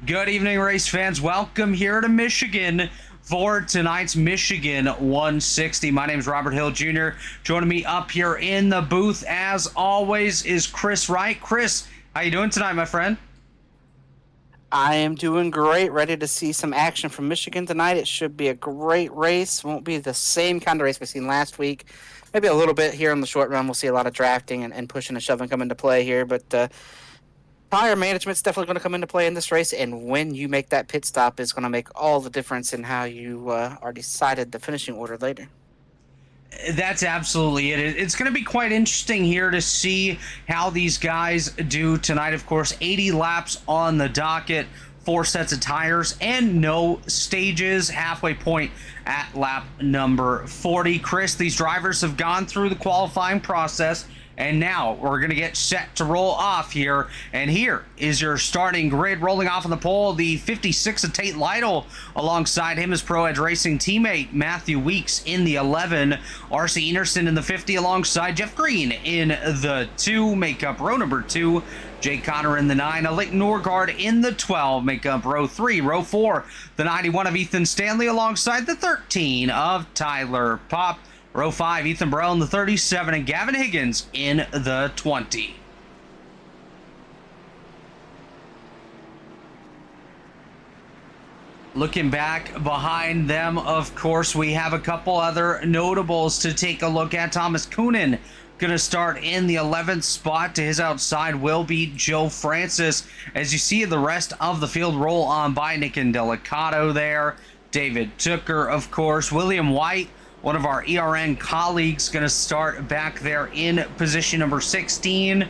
Good evening, race fans. Welcome here to Michigan for tonight's Michigan 160. My name is Robert Hill Jr. Joining me up here in the booth, as always, is Chris Wright. Chris, how you doing tonight, my friend? I am doing great. Ready to see some action from Michigan tonight. It should be a great race. Won't be the same kind of race we've seen last week. Maybe a little bit here in the short run. We'll see a lot of drafting and pushing and shoving come into play here. But tire management's definitely going to come into play in this race. And when you make that pit stop is going to make all the difference in how you are decided the finishing order later. That's absolutely it. It's going to be quite interesting here to see how these guys do tonight. Of course, 80 laps on the docket, 4 sets of tires, and no stages. Halfway point at lap number 40. Chris, these drivers have gone through the qualifying process, and now we're going to get set to roll off here. And here is your starting grid. Rolling off on the pole, the 56 of Tate Lytle. Alongside him is Pro Edge Racing teammate Matthew Weeks in the 11. R.C. Enerson in the 50 alongside Jeff Green in the 2. Make up row number 2. Jay Connor in the 9. Leighton Norgard in the 12. Make up row 3. Row 4, the 91 of Ethan Stanley alongside the 13 of Tyler Popp. Row 5, Ethan Burrell in the 37, and Gavin Higgins in the 20. Looking back behind them, of course, we have a couple other notables to take a look at. Thomas Coonan going to start in the 11th spot. To his outside will be Joe Francis. As you see the rest of the field roll on by, Nick Indelicato there. David Tooker, of course. William White, one of our ERN colleagues, going to start back there in position number 16.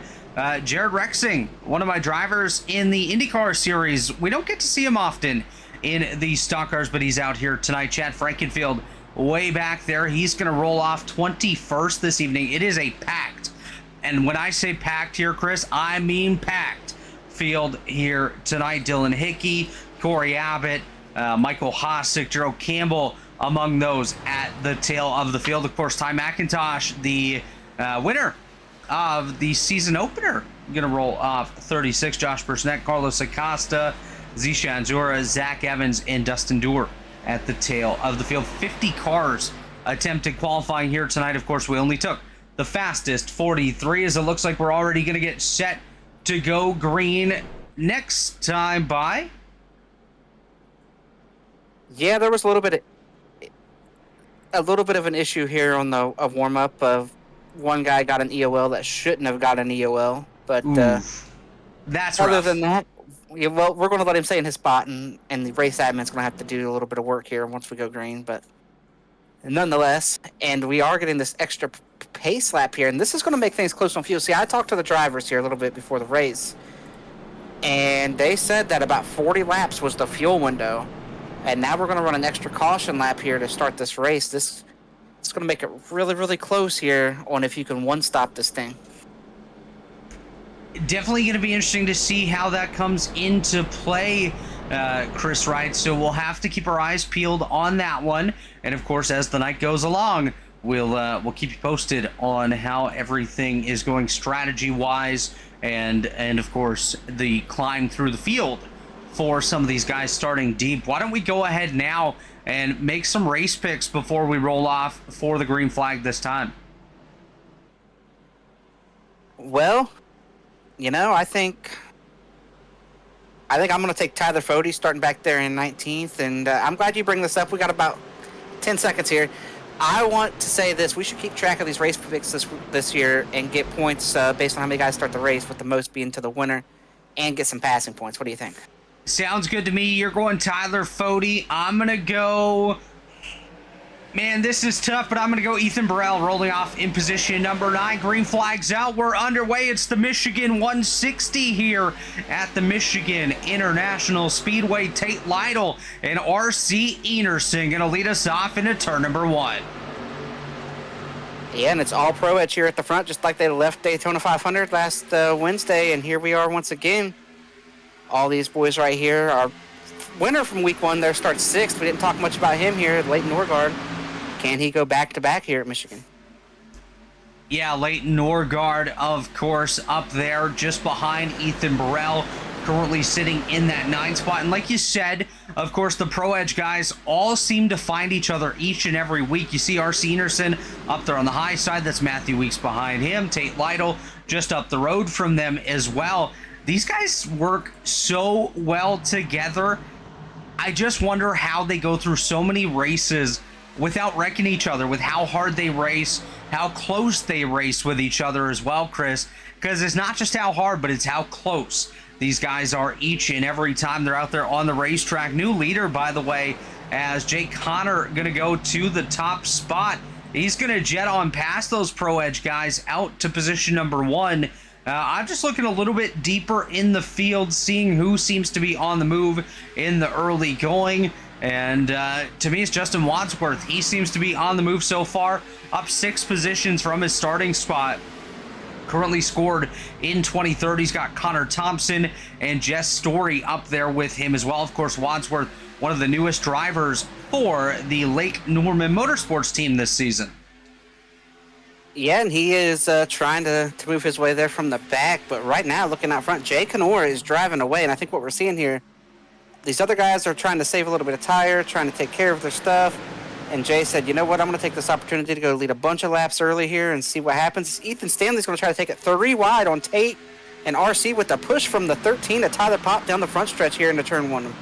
Jared Rexing, one of my drivers in the IndyCar series. We don't get to see him often in the stock cars, but he's out here tonight. Chad Frankenfield way back there. He's going to roll off 21st this evening. It is a packed, and when I say packed here, Chris, I mean packed field here tonight. Dylan Hickey, Corey Abbott, Michael Hossack, Gerald Campbell, among those at the tail of the field. Of course, Ty McIntosh, the winner of the season opener, going to roll off 36. Josh Burnett, Carlos Acosta, Zishan Zura, Zach Evans, and Dustin Dewar at the tail of the field. 50 cars attempted qualifying here tonight. Of course, we only took the fastest 43, as it looks like we're already going to get set to go green next time by. Yeah, there was a little bit of an issue here on the warm up of one guy got an EOL that shouldn't have got an EOL, but that's other rough. than that, yeah, well, we're going to let him stay in his spot, and the race admin's going to have to do a little bit of work here once we go green, but nonetheless, and we are getting this extra pace lap here, and this is going to make things close on fuel. See, I talked to the drivers here a little bit before the race, and they said that about 40 laps was the fuel window. And now we're going to run an extra caution lap here to start this race. This is going to make it really, really close here on if you can one-stop this thing. Definitely going to be interesting to see how that comes into play, Chris Wright. So we'll have to keep our eyes peeled on that one. And, of course, as the night goes along, we'll keep you posted on how everything is going strategy-wise and, of course, the climb through the field for some of these guys starting deep. Why don't we go ahead now and make some race picks before we roll off for the green flag this time? Well, I think I'm going to take Tyler Fode starting back there in 19th, and I'm glad you bring this up. We got about 10 seconds here. I want to say this. We should keep track of these race picks this year and get points based on how many guys start the race, with the most being to the winner, and get some passing points. What do you think? Sounds good to me. You're going Tyler Fode. I'm going to go... Man, this is tough, but I'm going to go Ethan Burrell rolling off in position number 9. Green flag's out. We're underway. It's the Michigan 160 here at the Michigan International Speedway. Tate Lytle and R.C. Enerson going to lead us off into turn number 1. Yeah, and it's all Pro Edge here at the front, just like they left Daytona 500 last Wednesday, and here we are once again. All these boys right here are winner from week 1 there, starts 6th. We didn't talk much about him here, Leighton Norgard. Can he go back-to-back here at Michigan? Yeah, Leighton Norgard, of course, up there just behind Ethan Burrell. currently sitting in that 9 spot. And like you said, of course, the Pro Edge guys all seem to find each other each and every week. You see R.C. Enerson up there on the high side. That's Matthew Weeks behind him. Tate Lytle just up the road from them as well. These guys work so well together. I just wonder how they go through so many races without wrecking each other, with how hard they race, how close they race with each other as well, Chris, because it's not just how hard, but it's how close these guys are each and every time they're out there on the racetrack. New leader, by the way, as Jake Connor going to go to the top spot. He's going to jet on past those Pro Edge guys out to position number 1. I'm just looking a little bit deeper in the field, seeing who seems to be on the move in the early going. And to me, it's Justin Wadsworth. He seems to be on the move so far, up 6 positions from his starting spot. Currently scored in 23rd. He's got Connor Thompson and Jess Story up there with him as well. Of course, Wadsworth, one of the newest drivers for the Lake Norman Motorsports team this season. Yeah, and he is trying to move his way there from the back. But right now, looking out front, Jay Canora is driving away. And I think what we're seeing here, these other guys are trying to save a little bit of tire, trying to take care of their stuff. And Jay said, you know what, I'm going to take this opportunity to go lead a bunch of laps early here and see what happens. Ethan Stanley's going to try to take it 3 wide on Tate and RC with the push from the 13 to Tyler Pop down the front stretch here into turn 1.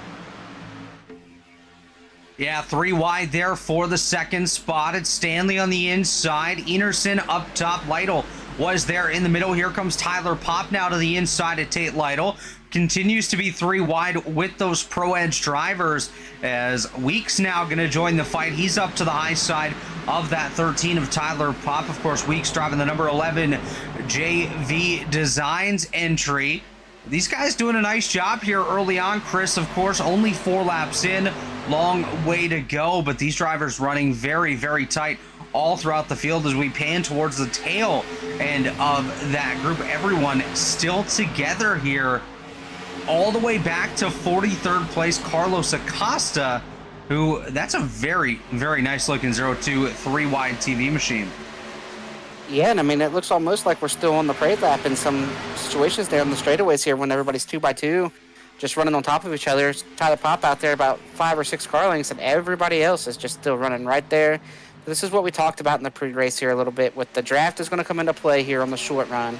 Yeah, 3 wide there for the second spot. It's Stanley on the inside. Enerson up top. Lytle was there in the middle. Here comes Tyler Pop now to the inside of Tate Lytle. Continues to be 3 wide with those Pro Edge drivers, as Weeks now going to join the fight. He's up to the high side of that 13 of Tyler Pop. Of course, Weeks driving the number 11 JV Designs entry. These guys doing a nice job here early on, Chris. Of course, only 4 laps in. Long way to go, but these drivers running very, very tight all throughout the field as we pan towards the tail end of that group. Everyone still together here, all the way back to 43rd place, Carlos Acosta, who, that's a very, very nice looking 0-2 3 wide TV machine. Yeah, and I mean, it looks almost like we're still on the parade lap in some situations there on the straightaways here when everybody's 2x2, just running on top of each other. Tyler Pop out there about 5 or 6 car lengths, and everybody else is just still running right there. This is what we talked about in the pre-race here a little bit, with the draft is going to come into play here on the short run.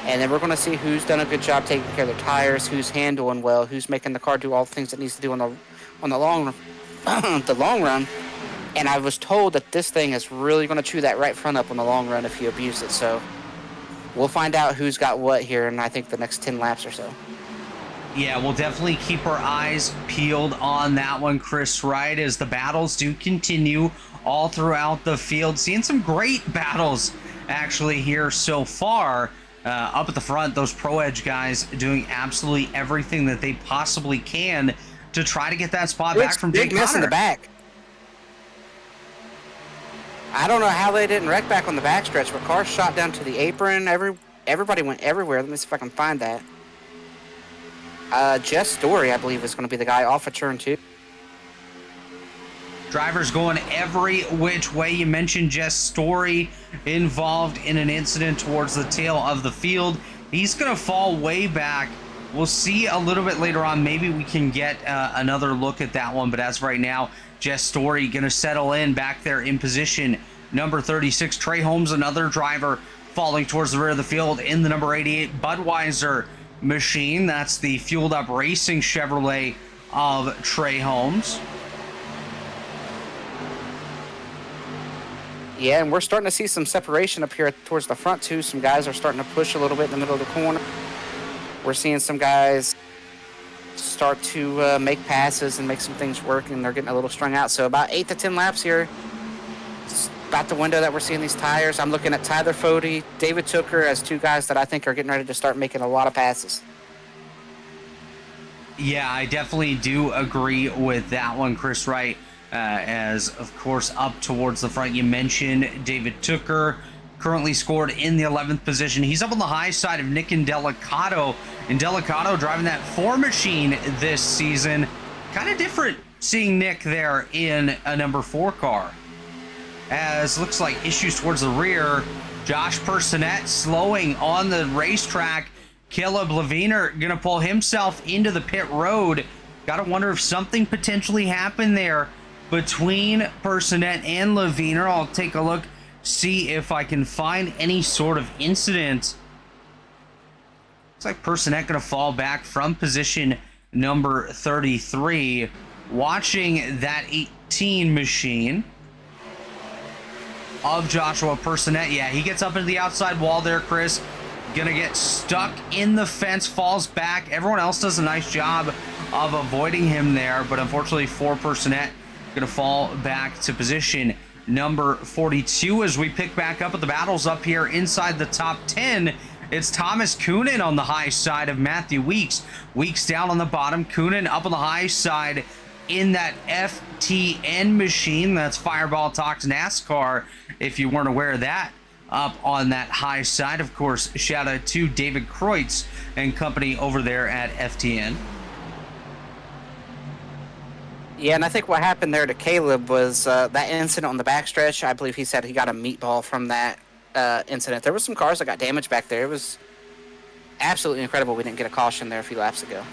And then we're going to see who's done a good job taking care of their tires, who's handling well, who's making the car do all the things it needs to do on the long the long run. And I was told that this thing is really going to chew that right front up on the long run if you abuse it. So we'll find out who's got what here in, I think, the next 10 laps or so. Yeah, we'll definitely keep our eyes peeled on that one, Chris Wright, as the battles do continue all throughout the field. Seeing some great battles actually here so far. Up at the front, those Pro Edge guys doing absolutely everything that they possibly can to try to get that spot back from Jake Connor. Big mess in the back. I don't know how they didn't wreck back on the backstretch, but cars shot down to the apron. Everybody went everywhere. Let me see if I can find that. Jess Story, I believe, is going to be the guy off of turn 2. Drivers going every which way. You mentioned Jess Story involved in an incident towards the tail of the field. He's going to fall way back. We'll see a little bit later on. Maybe we can get another look at that one. But as of right now, Jess Story going to settle in back there in position number 36. Trey Holmes, another driver, falling towards the rear of the field in the number 88 Budweiser machine. That's the fueled up racing Chevrolet of Trey Holmes. Yeah, and we're starting to see some separation up here towards the front, too. Some guys are starting to push a little bit in the middle of the corner. We're seeing some guys start to make passes and make some things work, and they're getting a little strung out. So about 8 to 10 laps here. It's about the window that we're seeing these tires. I'm looking at Tyler Fody, David Tooker as 2 guys that I think are getting ready to start making a lot of passes. Yeah, I definitely do agree with that one, Chris Wright. As, of course, up towards the front, you mentioned David Tooker, currently scored in the 11th position. He's up on the high side of Nick Indelicato. Indelicato driving that 4 machine this season. Kind of different seeing Nick there in a number 4 car. As looks like issues towards the rear. Josh Personette slowing on the racetrack. Caleb Leviner going to pull himself into the pit road. Got to wonder if something potentially happened there between Personette and Leviner. I'll take a look, see if I can find any sort of incident. Looks like Personette going to fall back from position number 33. Watching that 18 machine of Joshua Personette. Yeah, he gets up into the outside wall there, Chris. Gonna get stuck in the fence, falls back. Everyone else does a nice job of avoiding him there, but unfortunately for Personette, gonna fall back to position number 42 as we pick back up at the battles up here inside the top 10. It's Thomas Coonan on the high side of Matthew Weeks. Weeks down on the bottom, Coonan up on the high side in that FTN machine. That's Fireball Talks NASCAR, if you weren't aware of that. Up on that high side, of course, shout out to David Kreutz and company over there at FTN. Yeah, and I think what happened there to Caleb was that incident on the backstretch. I believe he said he got a meatball from that incident. There was some cars that got damaged back there. It was absolutely incredible we didn't get a caution there a few laps ago.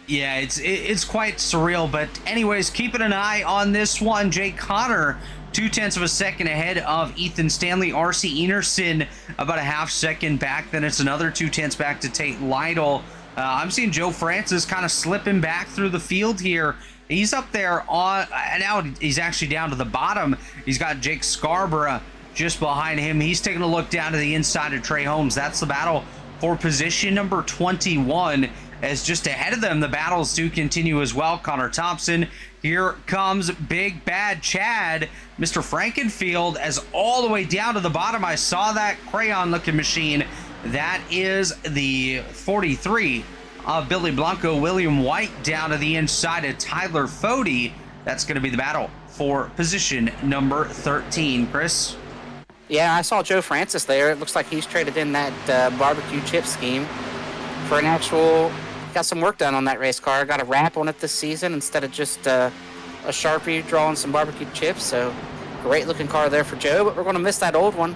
Yeah, it's quite surreal, but anyways, keeping an eye on this one. Jake Connor, 0.2 of a second ahead of Ethan Stanley. RC Enerson about a half second back. Then it's another 0.2 back to Tate Lytle. I'm seeing Joe Francis kind of slipping back through the field here. He's up there on, now he's actually down to the bottom. He's got Jake Scarborough just behind him. He's taking a look down to the inside of Trey Holmes. That's the battle for position number 21. As just ahead of them, the battles do continue as well. Connor Thompson, here comes Big Bad Chad, Mr. Frankenfield, as all the way down to the bottom. I saw that crayon-looking machine. That is the 43 of Billy Blanco. William White down to the inside of Tyler Fody. That's going to be the battle for position number 13, Chris. Yeah, I saw Joe Francis there. It looks like he's traded in that barbecue chip scheme for an actual... Got some work done on that race car. Got a wrap on it this season instead of just a Sharpie drawing some barbecue chips. So great looking car there for Joe, but we're going to miss that old one.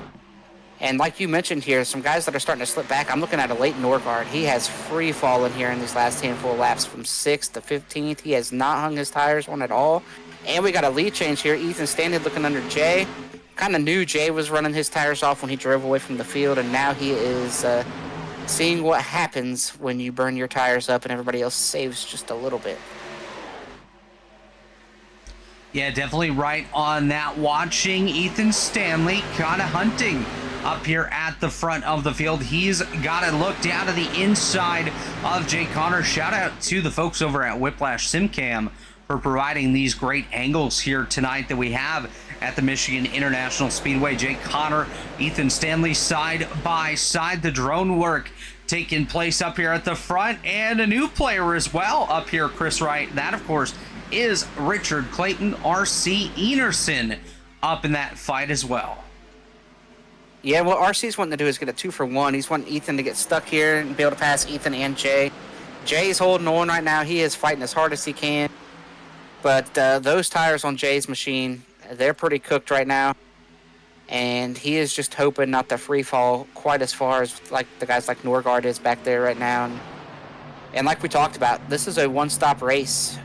And like you mentioned here, some guys that are starting to slip back. I'm looking at a Leighton Norgard. He has free fallen here in these last handful of laps from 6th to 15th. He has not hung his tires on at all. And we got a lead change here. Ethan Stanley looking under Jay. Kind of knew Jay was running his tires off when he drove away from the field, and now he is seeing what happens when you burn your tires up and everybody else saves just a little bit. Yeah, definitely right on that. Watching Ethan Stanley kind of hunting up here at the front of the field. He's got to look down to the inside of Jay Connor. Shout out to the folks over at Whiplash SimCam for providing these great angles here tonight that we have at the Michigan International Speedway. Jay Connor, Ethan Stanley side by side. The drone work taking place up here at the front, and a new player as well up here, Chris Wright. That, of course, is Richard Clayton. RC Enerson up in that fight as well. Yeah, what RC's wanting to do is get a 2-for-1. He's wanting Ethan to get stuck here and be able to pass Ethan and Jay. Jay's holding on right now. He is fighting as hard as he can. But those tires on Jay's machine, they're pretty cooked right now. And he is just hoping not to free fall quite as far as like the guys like Norgard is back there right now. And like we talked about, this is a one-stop race,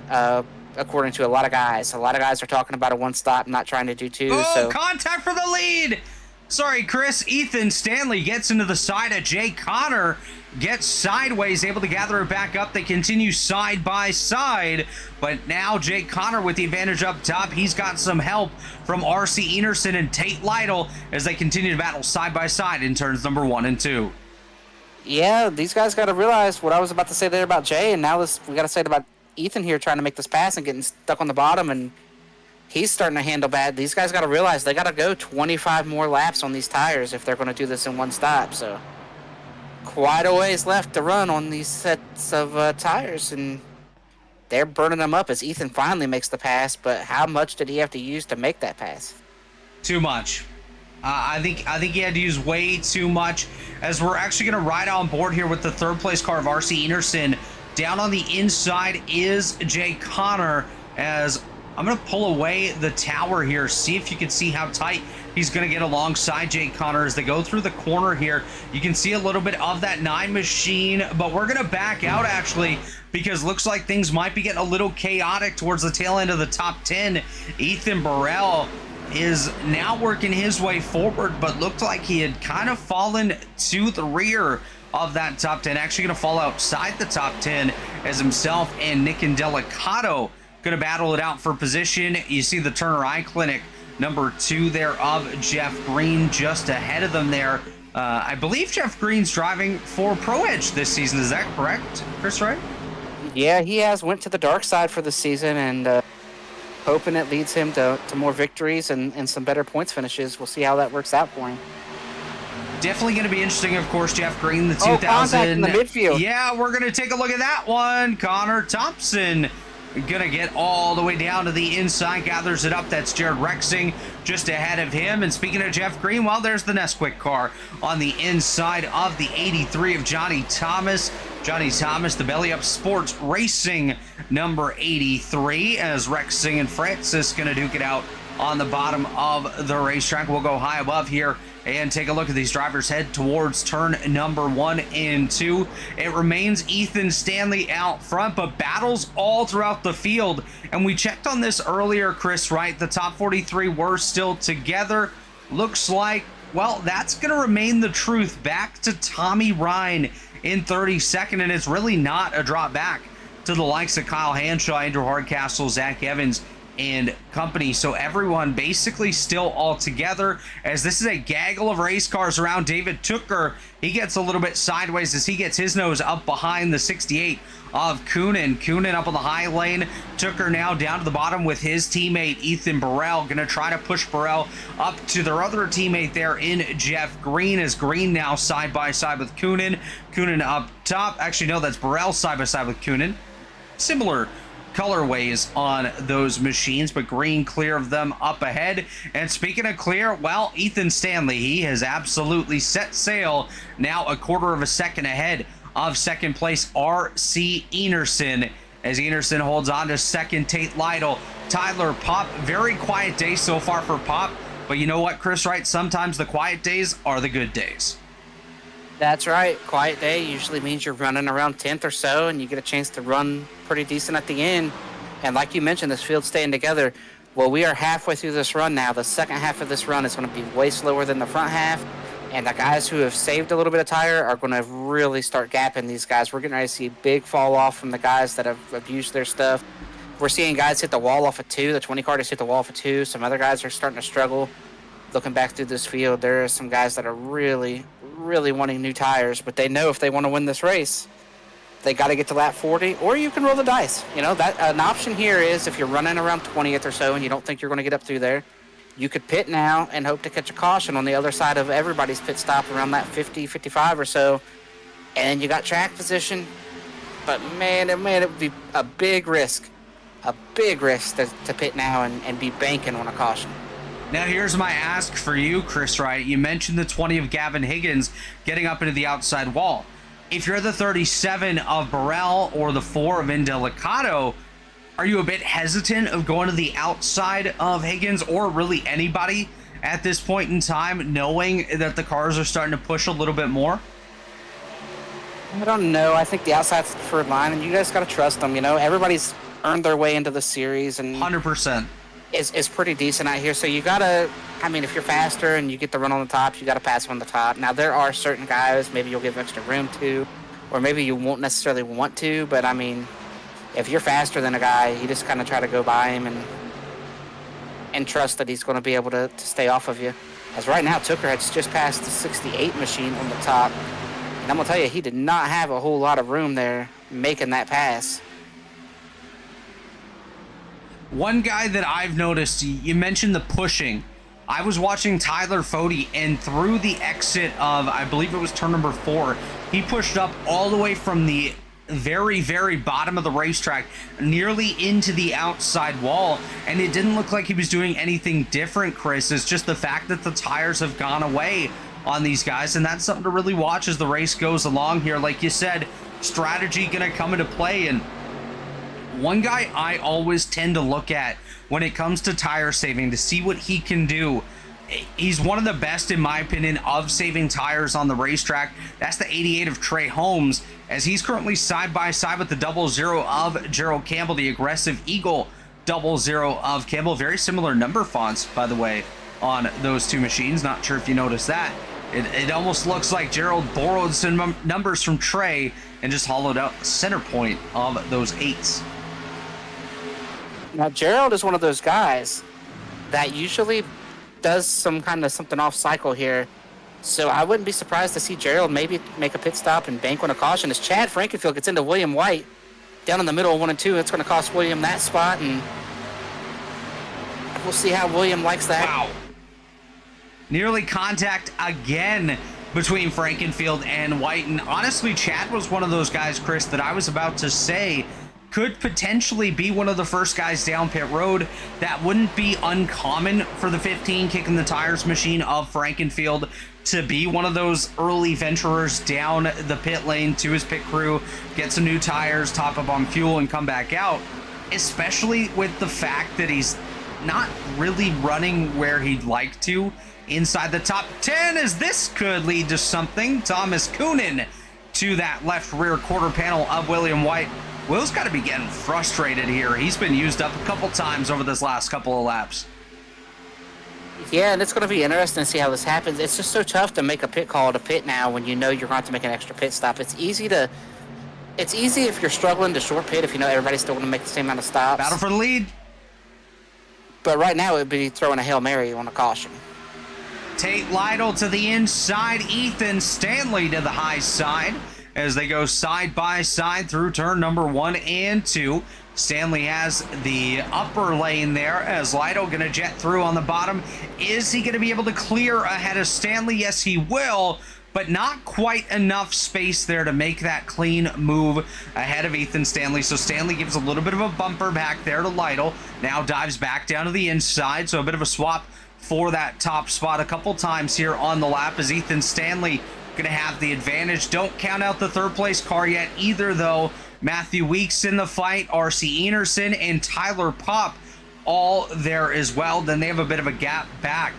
according to a lot of guys. A lot of guys are talking about a one-stop, not trying to do two. Oh, so contact for the lead! Sorry, Chris. Ethan Stanley gets into the side of Jay Connor, gets sideways, able to gather it back up. They continue side by side, but now Jay Connor with the advantage up top. He's got some help from RC Enerson and Tate Lytle as they continue to battle side by side in turns number 1 and 2. Yeah, these guys got to realize what I was about to say there about Jay, and now we got to say it about Ethan here trying to make this pass and getting stuck on the bottom, and he's starting to handle bad. These guys got to realize they got to go 25 more laps on these tires if they're going to do this in one stop. So quite a ways left to run on these sets of tires, and they're burning them up as Ethan finally makes the pass. But how much did he have to use to make that pass? Too much. I think he had to use way too much, as we're actually going to ride on board here with the third place car of RC Enerson. Down on the inside is Jay Connor, as I'm going to pull away the tower here, see if you can see how tight he's going to get alongside Jake Connor as they go through the corner here. You can see a little bit of that 9 machine, but we're going to back out actually because looks like things might be getting a little chaotic towards the tail end of the top 10. Ethan Burrell is now working his way forward, but looked like he had kind of fallen to the rear of that top 10, actually going to fall outside the top 10 as himself and Nick and Delicato going to battle it out for position. You see the Turner Eye Clinic number 2 there of Jeff Green just ahead of them there. I believe Jeff Green's driving for Pro Edge this season. Is that correct, Chris Wright? Yeah, he has went to the dark side for the season, and hoping it leads him to more victories and some better points finishes. We'll see how that works out for him. Definitely going to be interesting, of course. Jeff Green, the 2000. Contact in the midfield. Yeah, we're going to take a look at that one. Connor Thompson going to get all the way down to the inside, gathers it up. That's Jared Rexing just ahead of him. And speaking of Jeff Green, well, there's the Nesquik car on the inside of the 83 of Johnny Thomas. Johnny Thomas, the Belly Up Sports Racing number 83, as Rexing and Francis going to duke it out on the bottom of the racetrack. We'll go high above here and take a look at these drivers head towards turn number 1 and 2. It remains Ethan Stanley out front, but battles all throughout the field. And we checked on this earlier, Chris Wright. The top 43 were still together. Looks like, well, that's going to remain the truth. Back to Tommy Ryan in 32nd, and it's really not a drop back to the likes of Kyle Hanshaw, Andrew Hardcastle, Zach Evans, and company. So everyone basically still all together, as this is a gaggle of race cars around David Tooker. He gets a little bit sideways as he gets his nose up behind the 68 of Coonan. Coonan up on the high lane. Tooker now down to the bottom with his teammate Ethan Burrell. Going to try to push Burrell up to their other teammate there in Jeff Green, as Green now side by side with Coonan. Coonan up top. Actually, no, that's Burrell side by side with Coonan. Similar colorways on those machines, but Green clear of them up ahead. And speaking of clear, well, Ethan Stanley, he has absolutely set sail, now a quarter of a second ahead of second place RC Enerson, as Enerson holds on to second. Tate Lytle, Tyler Pop, very quiet day so far for Pop, but you know what, Chris Wright, sometimes the quiet days are the good days. That's right. Quiet day usually means you're running around 10th or so, and you get a chance to run pretty decent at the end. And like you mentioned, this field's staying together. Well, we are halfway through this run now. The second half of this run is going to be way slower than the front half. And the guys who have saved a little bit of tire are going to really start gapping these guys. We're getting ready to see a big fall off from the guys that have abused their stuff. We're seeing guys hit the wall off of 2. The 20 car just hit the wall off of 2. Some other guys are starting to struggle. Looking back through this field, there are some guys that are really wanting new tires, but they know if they want to win this race, they got to get to lap 40, or you can roll the dice. You know, that an option here is if you're running around 20th or so and you don't think you're going to get up through there, you could pit now and hope to catch a caution on the other side of everybody's pit stop around that 50, 55 or so, and you got track position. But man, it would be a big risk to pit now and be banking on a caution. Now here's my ask for you, Chris Wright. You mentioned the 20 of Gavin Higgins getting up into the outside wall. If you're the 37 of Burrell or the 4 of Indelicato, are you a bit hesitant of going to the outside of Higgins or really anybody at this point in time, knowing that the cars are starting to push a little bit more? I don't know. I think the outside's the preferred line, and you guys got to trust them. You know, everybody's earned their way into the series, and 100%. Is pretty decent out here. So you gotta, I mean, if you're faster and you get the run on the top, you gotta pass on the top. Now there are certain guys maybe you'll give extra room to, or maybe you won't necessarily want to, but I mean, if you're faster than a guy, you just kind of try to go by him and trust that he's going to be able to stay off of you. As right now, Tooker has just passed the 68 machine on the top, and I'm gonna tell you, he did not have a whole lot of room there making that pass. One guy that I've noticed, you mentioned the pushing. I was watching Tyler Fody, and through the exit of, I believe it was turn number 4, he pushed up all the way from the very bottom of the racetrack, nearly into the outside wall, and it didn't look like he was doing anything different, Chris. It's just the fact that the tires have gone away on these guys, and that's something to really watch as the race goes along here. Like you said, strategy gonna come into play, and one guy I always tend to look at when it comes to tire saving to see what he can do. He's one of the best, in my opinion, of saving tires on the racetrack. That's the 88 of Trey Holmes, as he's currently side by side with the 00 of Gerald Campbell, the aggressive Eagle 00 of Campbell. Very similar number fonts, by the way, on those two machines. Not sure if you noticed that. It almost looks like Gerald borrowed some numbers from Trey and just hollowed out the center point of those 8s. Now, Gerald is one of those guys that usually does some kind of something off cycle here. So I wouldn't be surprised to see Gerald maybe make a pit stop and bank on a caution as Chad Frankenfield gets into William White down in the middle of 1 and 2. It's going to cost William that spot, and we'll see how William likes that. Wow. Nearly contact again between Frankenfield and White. And honestly, Chad was one of those guys, Chris, that I was about to say could potentially be one of the first guys down pit road. That wouldn't be uncommon for the 15 kicking the tires machine of Frankenfield to be one of those early venturers down the pit lane to his pit crew, get some new tires, top up on fuel, and come back out, especially with the fact that he's not really running where he'd like to inside the top 10, as this could lead to something. Thomas Coonan to that left rear quarter panel of William White. Will's got to be getting frustrated here. He's been used up a couple times over this last couple of laps. Yeah, and it's going to be interesting to see how this happens. It's just so tough to make a pit call to pit now when you know you're going to have to make an extra pit stop. It's easy if you're struggling to short pit if you know everybody's still going to make the same amount of stops. Battle for the lead. But right now it would be throwing a Hail Mary on a caution. Tate Lytle to the inside, Ethan Stanley to the high side as they go side by side through turn number 1 and 2. Stanley has the upper lane there as Lytle going to jet through on the bottom. Is he going to be able to clear ahead of Stanley? Yes, he will, but not quite enough space there to make that clean move ahead of Ethan Stanley. So Stanley gives a little bit of a bumper back there to Lytle. Now dives back down to the inside, so a bit of a swap for that top spot a couple times here on the lap as Ethan Stanley going to have the advantage. Don't count out the third place car yet either, though. Matthew Weeks in the fight, RC Enerson and Tyler Popp all there as well. Then they have a bit of a gap back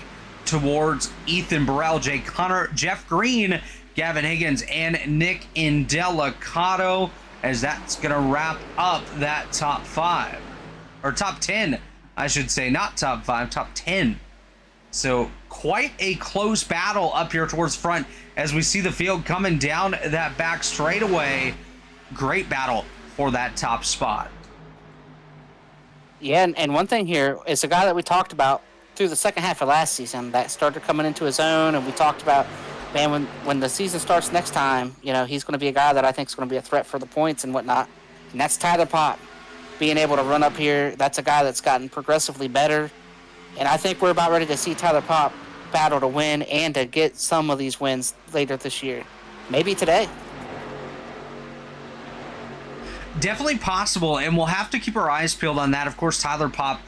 towards Ethan Burrell, Jay Connor, Jeff Green, Gavin Higgins, and Nick Indelicato, as that's going to wrap up that top 5. Or top 10, I should say. Not top 5, top 10. So quite a close battle up here towards front as we see the field coming down that back straightaway. Great battle for that top spot. Yeah, and one thing here is a guy that we talked about through the second half of last season that started coming into his own, and we talked about, man, when the season starts next time, you know, he's going to be a guy that I think is going to be a threat for the points and whatnot, and that's Tyler Popp. Being able to run up here, that's a guy that's gotten progressively better, and I think we're about ready to see Tyler Popp battle to win and to get some of these wins later this year. Maybe today. Definitely possible, and we'll have to keep our eyes peeled on that. Of course, Tyler Popp,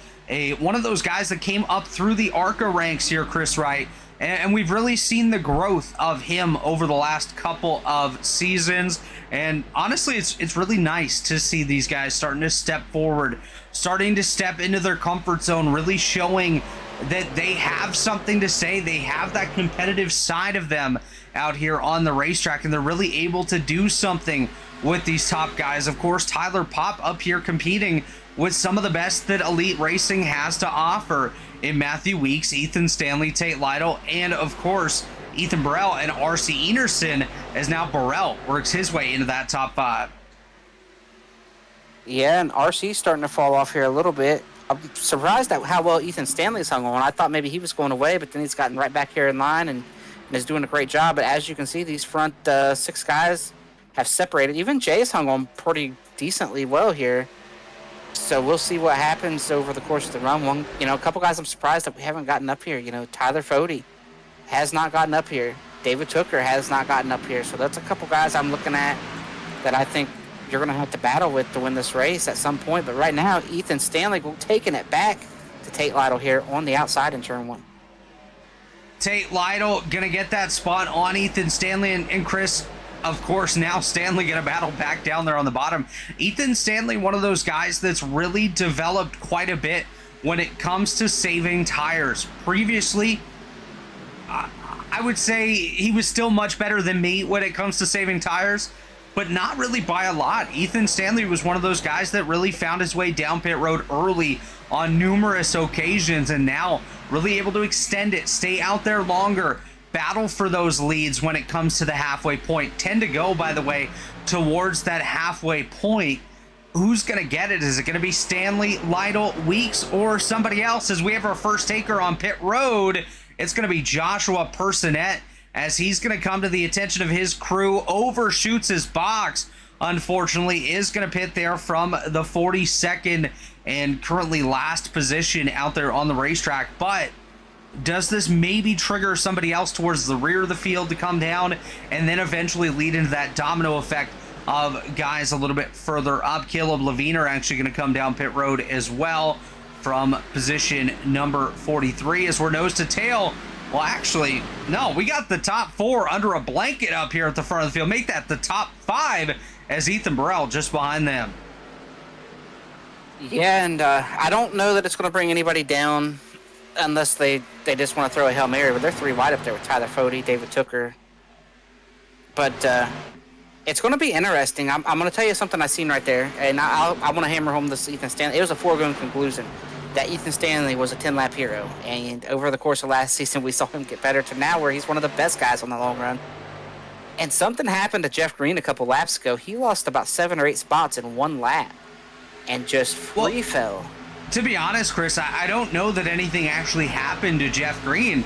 one of those guys that came up through the ARCA ranks here, Chris Wright, and we've really seen the growth of him over the last couple of seasons. And honestly, it's really nice to see these guys starting to step forward, starting to step into their comfort zone, really showing that they have something to say. They have that competitive side of them out here on the racetrack, and they're really able to do something with these top guys. Of course, Tyler Popp up here competing with some of the best that Elite Racing has to offer in Matthew Weeks, Ethan Stanley, Tate Lytle, and of course, Ethan Burrell and RC Enerson, as now Burrell works his way into that top 5. Yeah, and RC's starting to fall off here a little bit. I'm surprised at how well Ethan Stanley's hung on. I thought maybe he was going away, but then he's gotten right back here in line and is doing a great job. But as you can see, these front 6 guys have separated. Even Jay's hung on pretty decently well here. So we'll see what happens over the course of the run. A couple guys I'm surprised that we haven't gotten up here. Tyler Fody has not gotten up here. David Tooker has not gotten up here. So that's a couple guys I'm looking at that I think you're going to have to battle with to win this race at some point. But right now, Ethan Stanley taking it back to Tate Lytle here on the outside in turn 1. Tate Lytle going to get that spot on Ethan Stanley. And Chris, Of course, now Stanley gonna battle back down there on the bottom. Ethan Stanley, one of those guys that's really developed quite a bit when it comes to saving tires. Previously, I would say he was still much better than me when it comes to saving tires, but not really by a lot. Ethan Stanley was one of those guys that really found his way down pit road early on numerous occasions, and now really able to extend it, stay out there longer, battle for those leads when it comes to the halfway point. 10 to go, by the way, towards that halfway point. Who's going to get it? Is it going to be Stanley, Lytle, Weeks, or somebody else? As we have our first taker on pit road, it's going to be Joshua Personette, as he's going to come to the attention of his crew, overshoots his box. Unfortunately, is going to pit there from the 42nd and currently last position out there on the racetrack. But does this maybe trigger somebody else towards the rear of the field to come down and then eventually lead into that domino effect of guys a little bit further up? Caleb Levine actually going to come down pit road as well from position number 43, as we're nose to tail. Well, actually, no, we got the top 4 under a blanket up here at the front of the field. Make that the top 5, as Ethan Burrell just behind them. Yeah, and I don't know that it's going to bring anybody down unless they just want to throw a Hail Mary, but they're 3 wide up there with Tyler Fody, David Tooker. But it's going to be interesting. I'm going to tell you something I seen right there, and I want to hammer home this Ethan Stanley. It was a foregone conclusion that Ethan Stanley was a 10-lap hero, and over the course of last season, we saw him get better to now where he's one of the best guys on the long run. And something happened to Jeff Green a couple laps ago. He lost about 7 or 8 spots in 1 lap and just free fell. To be honest, Chris, I don't know that anything actually happened to Jeff Green.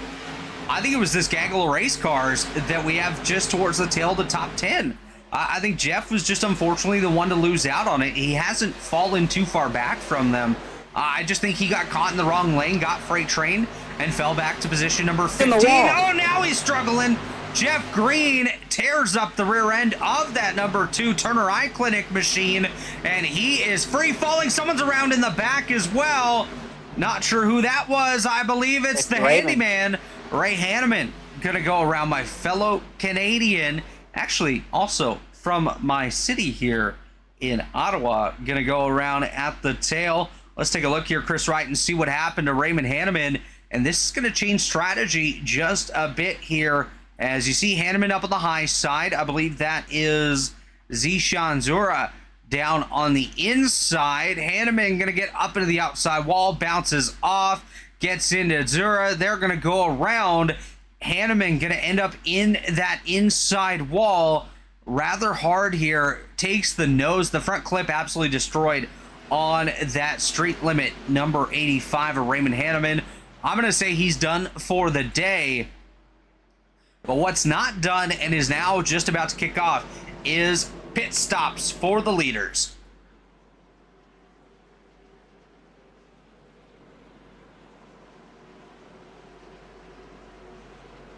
I think it was this gaggle of race cars that we have just towards the tail of the top 10. I think Jeff was just unfortunately the one to lose out on it. He hasn't fallen too far back from them. I just think he got caught in the wrong lane, got freight trained, and fell back to position number 15. Oh, now he's struggling. Jeff Green tears up the rear end of that number 2 Turner Eye Clinic machine, and he is free falling. Someone's around in the back as well. Not sure who that was. I believe it's the handyman, Ray Hanneman. Gonna go around my fellow Canadian, actually also from my city here in Ottawa. Gonna go around at the tail. Let's take a look here, Chris Wright, and see what happened to Raymond Hanneman. And this is going to change strategy just a bit here. As you see Hanneman up on the high side, I believe that is Zishan Zura down on the inside. Hanneman going to get up into the outside wall, bounces off, gets into Zura. They're going to go around. Hanneman going to end up in that inside wall rather hard here. Takes the nose, the front clip absolutely destroyed on that street limit number 85 of Raymond Hanneman. I'm going to say he's done for the day. But what's not done and is now just about to kick off is pit stops for the leaders.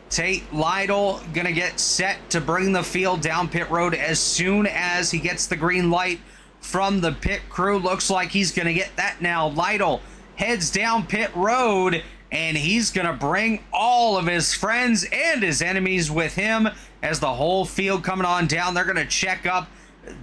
Tate Lytle going to get set to bring the field down pit road as soon as he gets the green light from the pit crew. Looks like he's going to get that now. Lytle heads down pit road, and he's going to bring all of his friends and his enemies with him as the whole field coming on down. They're going to check up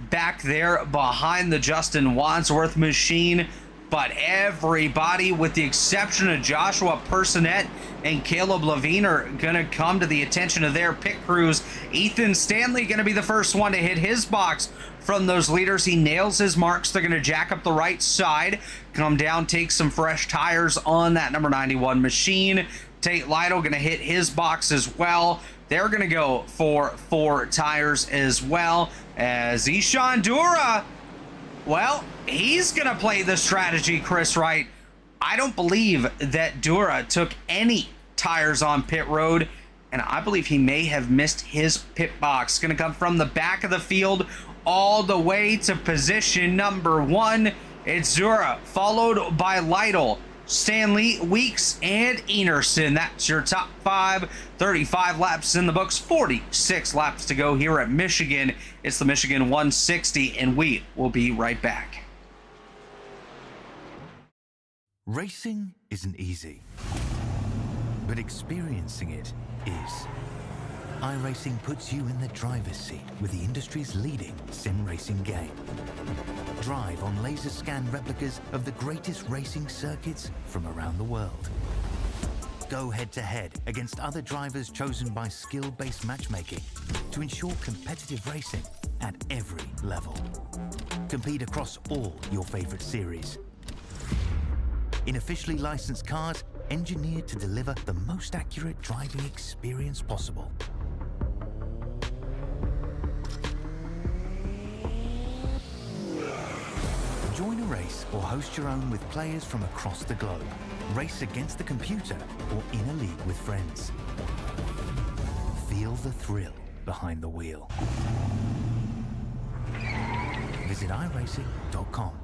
back there behind the Justin Wadsworth machine. But everybody, with the exception of Joshua Personette and Caleb Levine, are going to come to the attention of their pit crews. Ethan Stanley going to be the first one to hit his box from those leaders. He nails his marks. They're going to jack up the right side, come down, take some fresh tires on that number 91 machine. Tate Lytle going to hit his box as well. They're going to go for 4 tires as well. As Ishan Dura, well, he's going to play the strategy, Chris Wright. I don't believe that Dura took any tires on pit road, and I believe he may have missed his pit box. Going to come from the back of the field all the way to position number 1. It's Dura, followed by Lytle, Stanley, Weeks, and Enerson. That's your top 5. 35 laps in the books, 46 laps to go here at Michigan. It's the Michigan 160, and we will be right back. Racing isn't easy, but experiencing it is. iRacing puts you in the driver's seat with the industry's leading sim racing game. Drive on laser scan replicas of the greatest racing circuits from around the world. Go head-to-head against other drivers chosen by skill-based matchmaking to ensure competitive racing at every level. Compete across all your favorite series. In officially licensed cars, engineered to deliver the most accurate driving experience possible. Join a race or host your own with players from across the globe. Race against the computer or in a league with friends. Feel the thrill behind the wheel. Visit iRacing.com.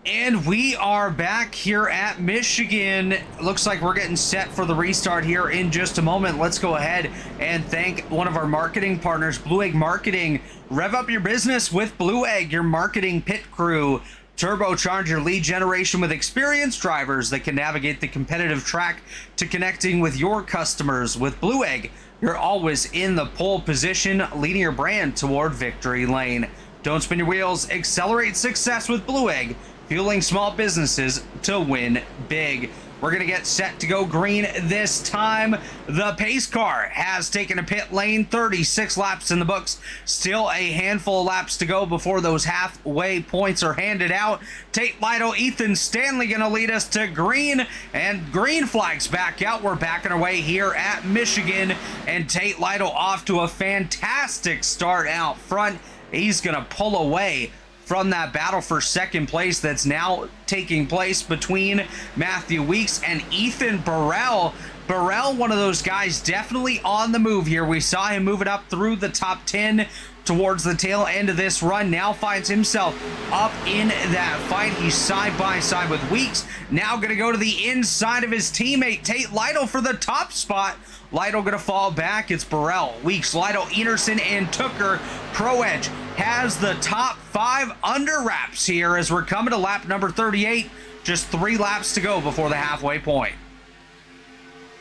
And we are back here at Michigan. Looks like we're getting set for the restart here in just a moment. Let's go ahead and thank one of our marketing partners, Blue Egg Marketing. Rev up your business with Blue Egg, your marketing pit crew. Turbocharge your lead generation with experienced drivers that can navigate the competitive track to connecting with your customers. With Blue Egg, you're always in the pole position, leading your brand toward victory lane. Don't spin your wheels, accelerate success with Blue Egg, fueling small businesses to win big. We're going to get set to go green this time. The pace car has taken a pit lane, 36 laps in the books. Still a handful of laps to go before those halfway points are handed out. Tate Lido, Ethan Stanley going to lead us to green, and green flags back out. We're backing our way here at Michigan, and Tate Lido off to a fantastic start out front. He's going to pull away from that battle for second place that's now taking place between Matthew Weeks and Ethan Burrell. Burrell, one of those guys definitely on the move here. We saw him moving up through the top 10 towards the tail end of this run. Now finds himself up in that fight. He's side by side with Weeks. Now going to go to the inside of his teammate, Tate Lido, for the top spot. Lido going to fall back. It's Burrell, Weeks, Lido, Enerson, and Tooker. Pro Edge has the top 5 under wraps here as we're coming to lap number 38. Just 3 laps to go before the halfway point.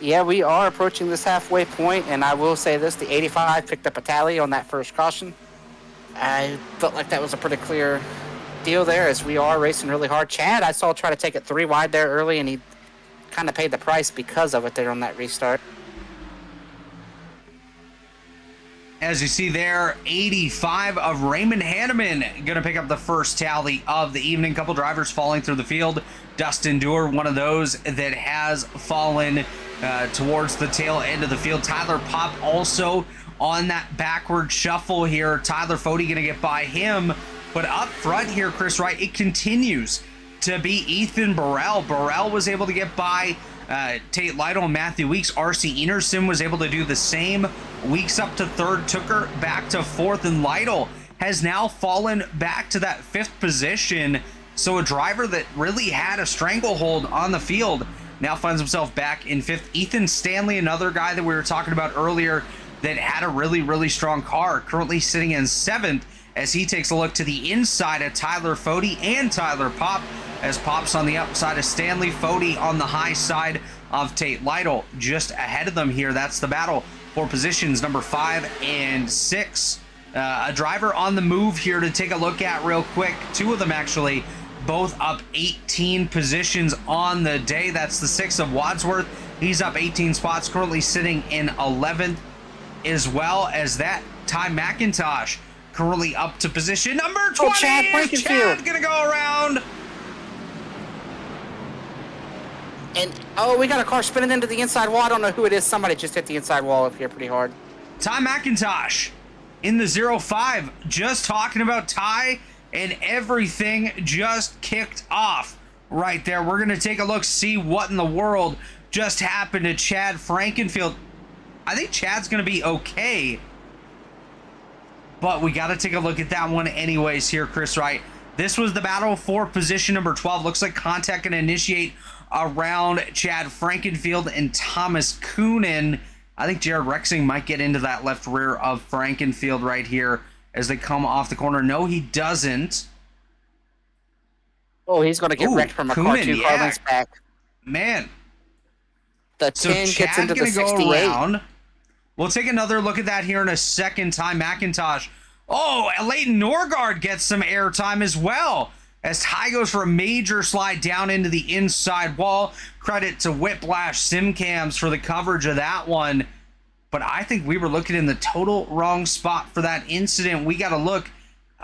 Yeah, we are approaching this halfway point, and I will say this, the 85 picked up a tally on that first caution. I felt like that was a pretty clear deal there as we are racing really hard. Chad, I saw try to take it 3 wide there early, and he kind of paid the price because of it there on that restart. As you see there, 85 of Raymond Hanneman going to pick up the first tally of the evening. Couple drivers falling through the field. Dustin Dewar, one of those that has fallen towards the tail end of the field. Tyler Pop also on that backward shuffle here. Tyler Fody going to get by him. But up front here, Chris Wright, it continues to be Ethan Burrell. Burrell was able to get by Tate Lido and Matthew Weeks. RC Enerson was able to do the same. Weeks up to 3rd, Tooker back to 4th, and Lido has now fallen back to that 5th position. So a driver that really had a stranglehold on the field now finds himself back in 5th. Ethan Stanley, another guy that we were talking about earlier that had a really strong car, currently sitting in 7th as he takes a look to the inside of Tyler Fody and Tyler Pop, as Pop's on the outside of Stanley, Fody on the high side of Tate Lido. Just ahead of them here, that's the battle for positions number 5 and 6. A driver on the move here to take a look at real quick. 2 of them actually both up 18 positions on the day. That's the 6 of Wadsworth. He's up 18 spots, currently sitting in 11th, as well as that Ty McIntosh currently up to position number 20. Chad gonna go around. And, we got a car spinning into the inside wall. I don't know who it is. Somebody just hit the inside wall up here pretty hard. Ty McIntosh in the 05. Just talking about Ty, and everything just kicked off right there. We're going to take a look, see what in the world just happened to Chad Frankenfield. I think Chad's going to be okay, but we got to take a look at that one anyways here, Chris Wright. This was the battle for position number 12. Looks like contact going to initiate around Chad Frankenfield and Thomas Coonan. I think Jared Rexing might get into that left rear of Frankenfield right here as they come off the corner. No, he doesn't. Oh, he's going to get wrecked from a car 2 car lengths back. Man. The 10 gets into the 68. Around. We'll take another look at that here in a second. Ty McIntosh. Oh, Leighton Norgard gets some airtime as well, as Ty goes for a major slide down into the inside wall. Credit to Whiplash Simcams for the coverage of that one. But I think we were looking in the total wrong spot for that incident. We got to look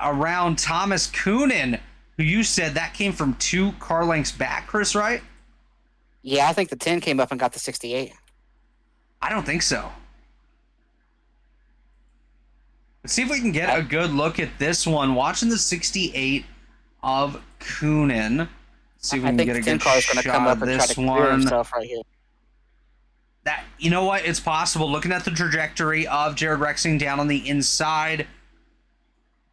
around Thomas Coonan, who you said that came from 2 car lengths back, Chris, right? Yeah, I think the 10 came up and got the 68. I don't think so. Let's see if we can get a good look at this one. Watching the 68 of Coonan. Let's see if we can get a good shot of this one. Right here. That, you know what? It's possible. Looking at the trajectory of Jared Rexing down on the inside.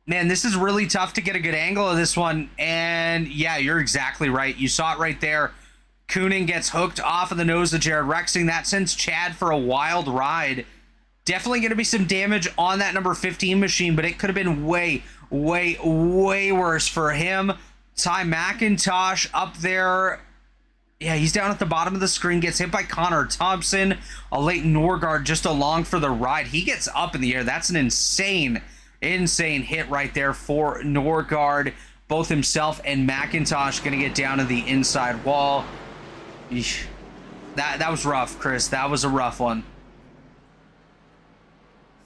Man, this is really tough to get a good angle of this one. And yeah, you're exactly right. You saw it right there. Coonan gets hooked off of the nose of Jared Rexing. That sends Chad for a wild ride. Definitely going to be some damage on that number 15 machine, but it could have been way, way, way worse for him. Ty McIntosh up there. Yeah, he's down at the bottom of the screen, gets hit by Connor Thompson. A Leighton Norgard just along for the ride. He gets up in the air. That's an insane hit right there for Norgard. Both himself and McIntosh going to get down to the inside wall. Eesh. That was rough, Chris. That was a rough one.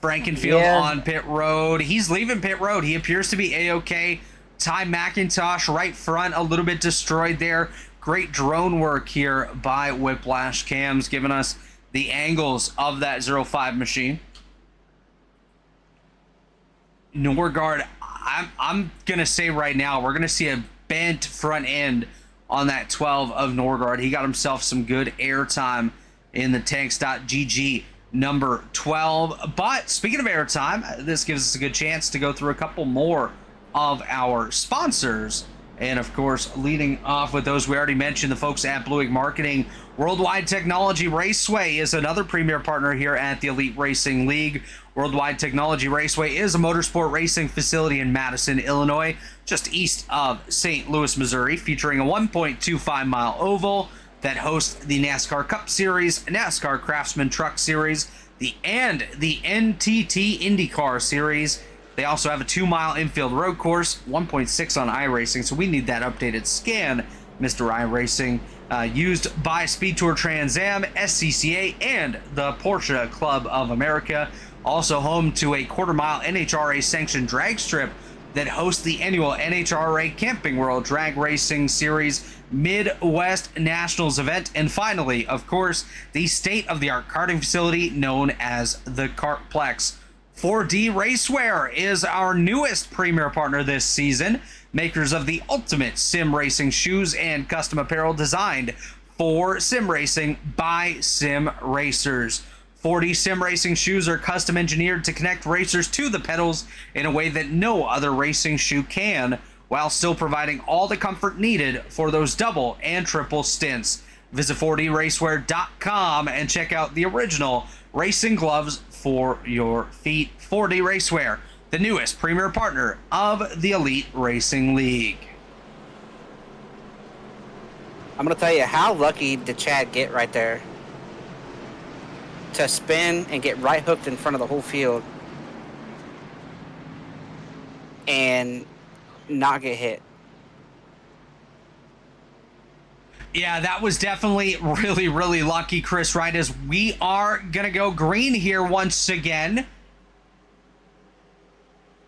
Frankenfield on pit road. He's leaving pit road. He appears to be A-okay. Ty McIntosh right front, a little bit destroyed there. Great drone work here by Whiplash Cams, giving us the angles of that 05 machine. Norgard, I'm going to say right now, we're going to see a bent front end on that 12 of Norgard. He got himself some good airtime in the tanks.gg number 12. But speaking of airtime, this gives us a good chance to go through a couple more of our sponsors. And of course, leading off with those we already mentioned, the folks at Blue Wing Marketing. Worldwide Technology Raceway is another premier partner here at the Elite Racing League. Worldwide Technology Raceway is a motorsport racing facility in Madison, Illinois, just east of St. Louis, Missouri, featuring a 1.25-mile oval that hosts the NASCAR Cup Series, NASCAR Craftsman Truck Series, and the NTT IndyCar Series. They also have a 2-mile infield road course, 1.6 on iRacing, so we need that updated scan, Mr. iRacing, used by Speed Tour Trans Am, SCCA, and the Porsche Club of America. Also home to a quarter-mile NHRA-sanctioned drag strip that hosts the annual NHRA Camping World Drag Racing Series Midwest Nationals event. And finally, of course, the state-of-the-art karting facility known as the Kartplex. 4D Racewear is our newest premier partner this season, makers of the ultimate sim racing shoes and custom apparel designed for sim racing by sim racers. 4D sim racing shoes are custom engineered to connect racers to the pedals in a way that no other racing shoe can, while still providing all the comfort needed for those double and triple stints. Visit 4dracewear.com and check out the original racing gloves for your feet. 4D Racewear, the newest premier partner of the Elite Racing League. I'm going to tell you, how lucky did Chad get right there to spin and get right hooked in front of the whole field and not get hit. Yeah, that was definitely really, really lucky, Chris Wright, as we are going to go green here once again.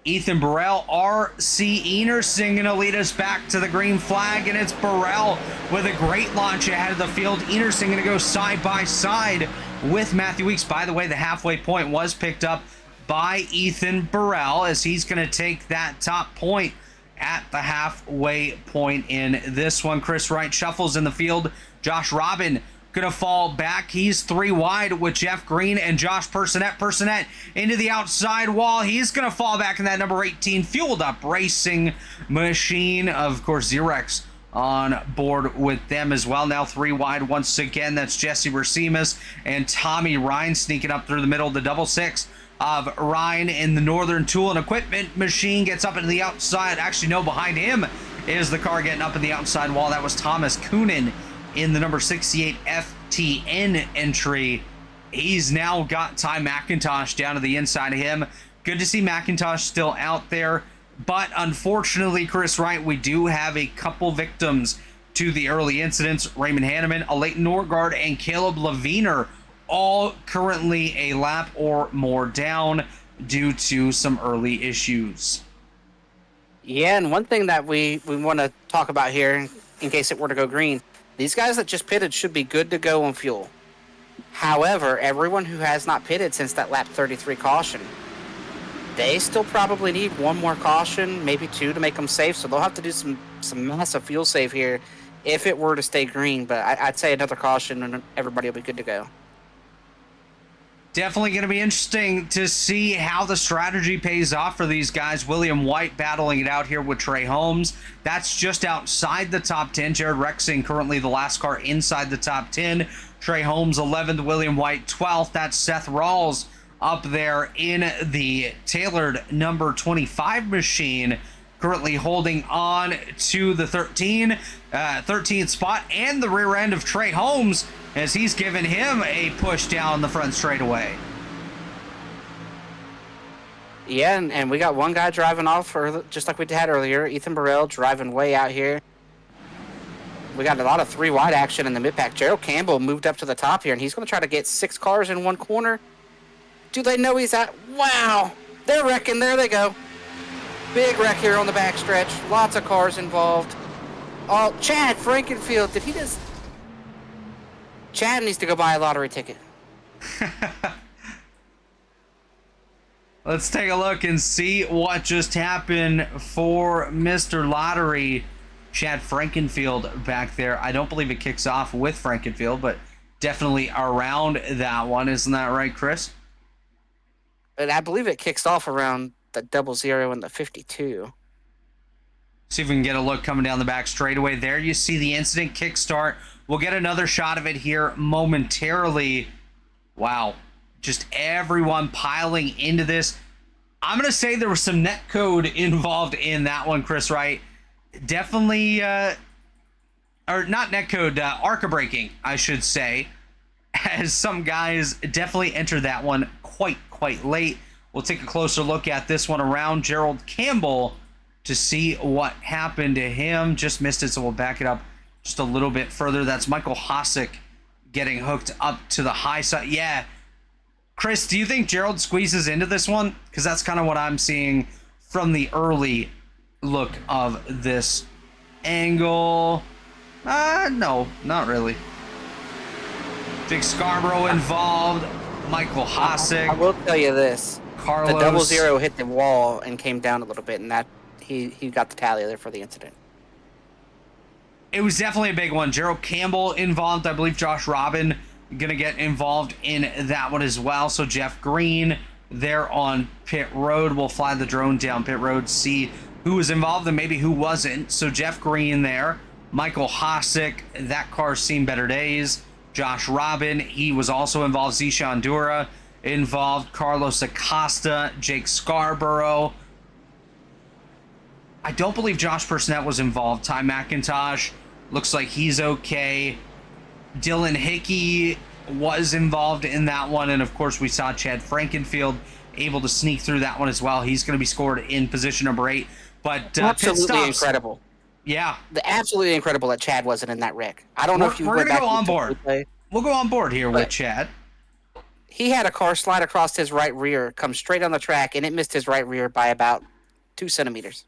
Ethan Burrell, R.C. Enerson going to lead us back to the green flag, and it's Burrell with a great launch ahead of the field. Enerson going to go side by side with Matthew Weeks. By the way, the halfway point was picked up by Ethan Burrell, as he's going to take that top point at the halfway point in this one. Chris Wright shuffles in the field. Josh Robin gonna fall back. He's 3 wide with Jeff Green and Josh Personette. Personette into the outside wall. He's gonna fall back in that number 18 fueled up racing machine. Of course, Xerox on board with them as well. Now 3 wide once again. That's Jesse Racines and Tommy Ryan sneaking up through the middle of the double six of Ryan in the Northern Tool and Equipment machine. Gets up into the outside. Actually, no, behind him is the car getting up in the outside wall. That was Thomas Coonan in the number 68 FTN entry. He's now got Ty McIntosh down to the inside of him. Good to see McIntosh still out there. But unfortunately, Chris Wright, we do have a couple victims to the early incidents. Raymond Hanneman, Leighton Norgard, and Caleb Leviner all currently a lap or more down due to some early issues. Yeah, and one thing that we want to talk about here, in case it were to go green, these guys that just pitted should be good to go on fuel. However, everyone who has not pitted since that lap 33 caution, they still probably need one more caution, maybe 2 to make them safe. So they'll have to do some massive fuel save here if it were to stay green. But I'd say another caution and everybody will be good to go. Definitely going to be interesting to see how the strategy pays off for these guys. William White battling it out here with Trey Holmes. That's just outside the top 10. Jared Rexing currently the last car inside the top 10. Trey Holmes 11th, William White 12th. That's Seth Rawls up there in the tailored number 25 machine, currently holding on to the 13th spot and the rear end of Trey Holmes as he's given him a push down the front straightaway. Yeah, and we got one guy driving off, just like we had earlier. Ethan Burrell driving way out here. We got a lot of 3 wide action in the mid-pack. Gerald Campbell moved up to the top here, and he's going to try to get 6 cars in one corner. Do they know he's at? Wow! They're wrecking. There they go. Big wreck here on the backstretch. Lots of cars involved. Oh, Chad Frankenfield. Did he just... Chad needs to go buy a lottery ticket. Let's take a look and see what just happened for Mr. Lottery. Chad Frankenfield back there. I don't believe it kicks off with Frankenfield, but definitely around that one. Isn't that right, Chris? And I believe it kicks off around the 00 and the 52. See if we can get a look coming down the back straightaway. There you see the incident kickstart. We'll get another shot of it here momentarily. Wow. Just everyone piling into this. I'm going to say there was some netcode involved in that one, Chris Wright. Definitely, or not netcode, ARCA braking, I should say. As some guys definitely entered that one quite late. We'll take a closer look at this one around Gerald Campbell to see what happened to him. Just missed it, so we'll back it up just a little bit further. That's Michael Hosick getting hooked up to the high side. Yeah. Chris, do you think Gerald squeezes into this one? Because that's kind of what I'm seeing from the early look of this angle. No, not really. Jake Scarborough involved. Michael Hosick. I will tell you this. Carlos. The 00 hit the wall and came down a little bit, and that he got the tally there for the incident. It was definitely a big one. Gerald Campbell involved. I believe Josh Robin going to get involved in that one as well. So Jeff Green there on pit road. We'll fly the drone down pit road, see who was involved and maybe who wasn't. So Jeff Green there. Michael Hosick, that car's seen better days. Josh Robin, he was also involved. Zishan Dura involved. Carlos Acosta, Jake Scarborough. I don't believe Josh Personette was involved. Ty McIntosh looks like he's okay. Dylan Hickey was involved in that one. And of course, we saw Chad Frankenfield able to sneak through that one as well. He's going to be scored in position number 8. But absolutely incredible. Yeah. Absolutely incredible that Chad wasn't in that wreck. I don't know if you we're went going to back go on board. We'll go on board here with Chad. He had a car slide across his right rear, come straight on the track, and it missed his right rear by about 2 centimeters.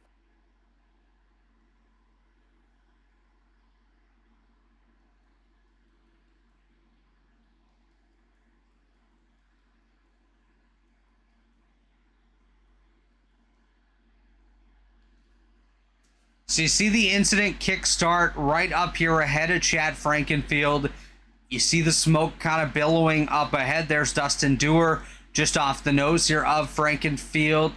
So you see the incident kickstart right up here ahead of Chad Frankenfield. You see the smoke kind of billowing up ahead. There's Dustin Dewar just off the nose here of Frankenfield.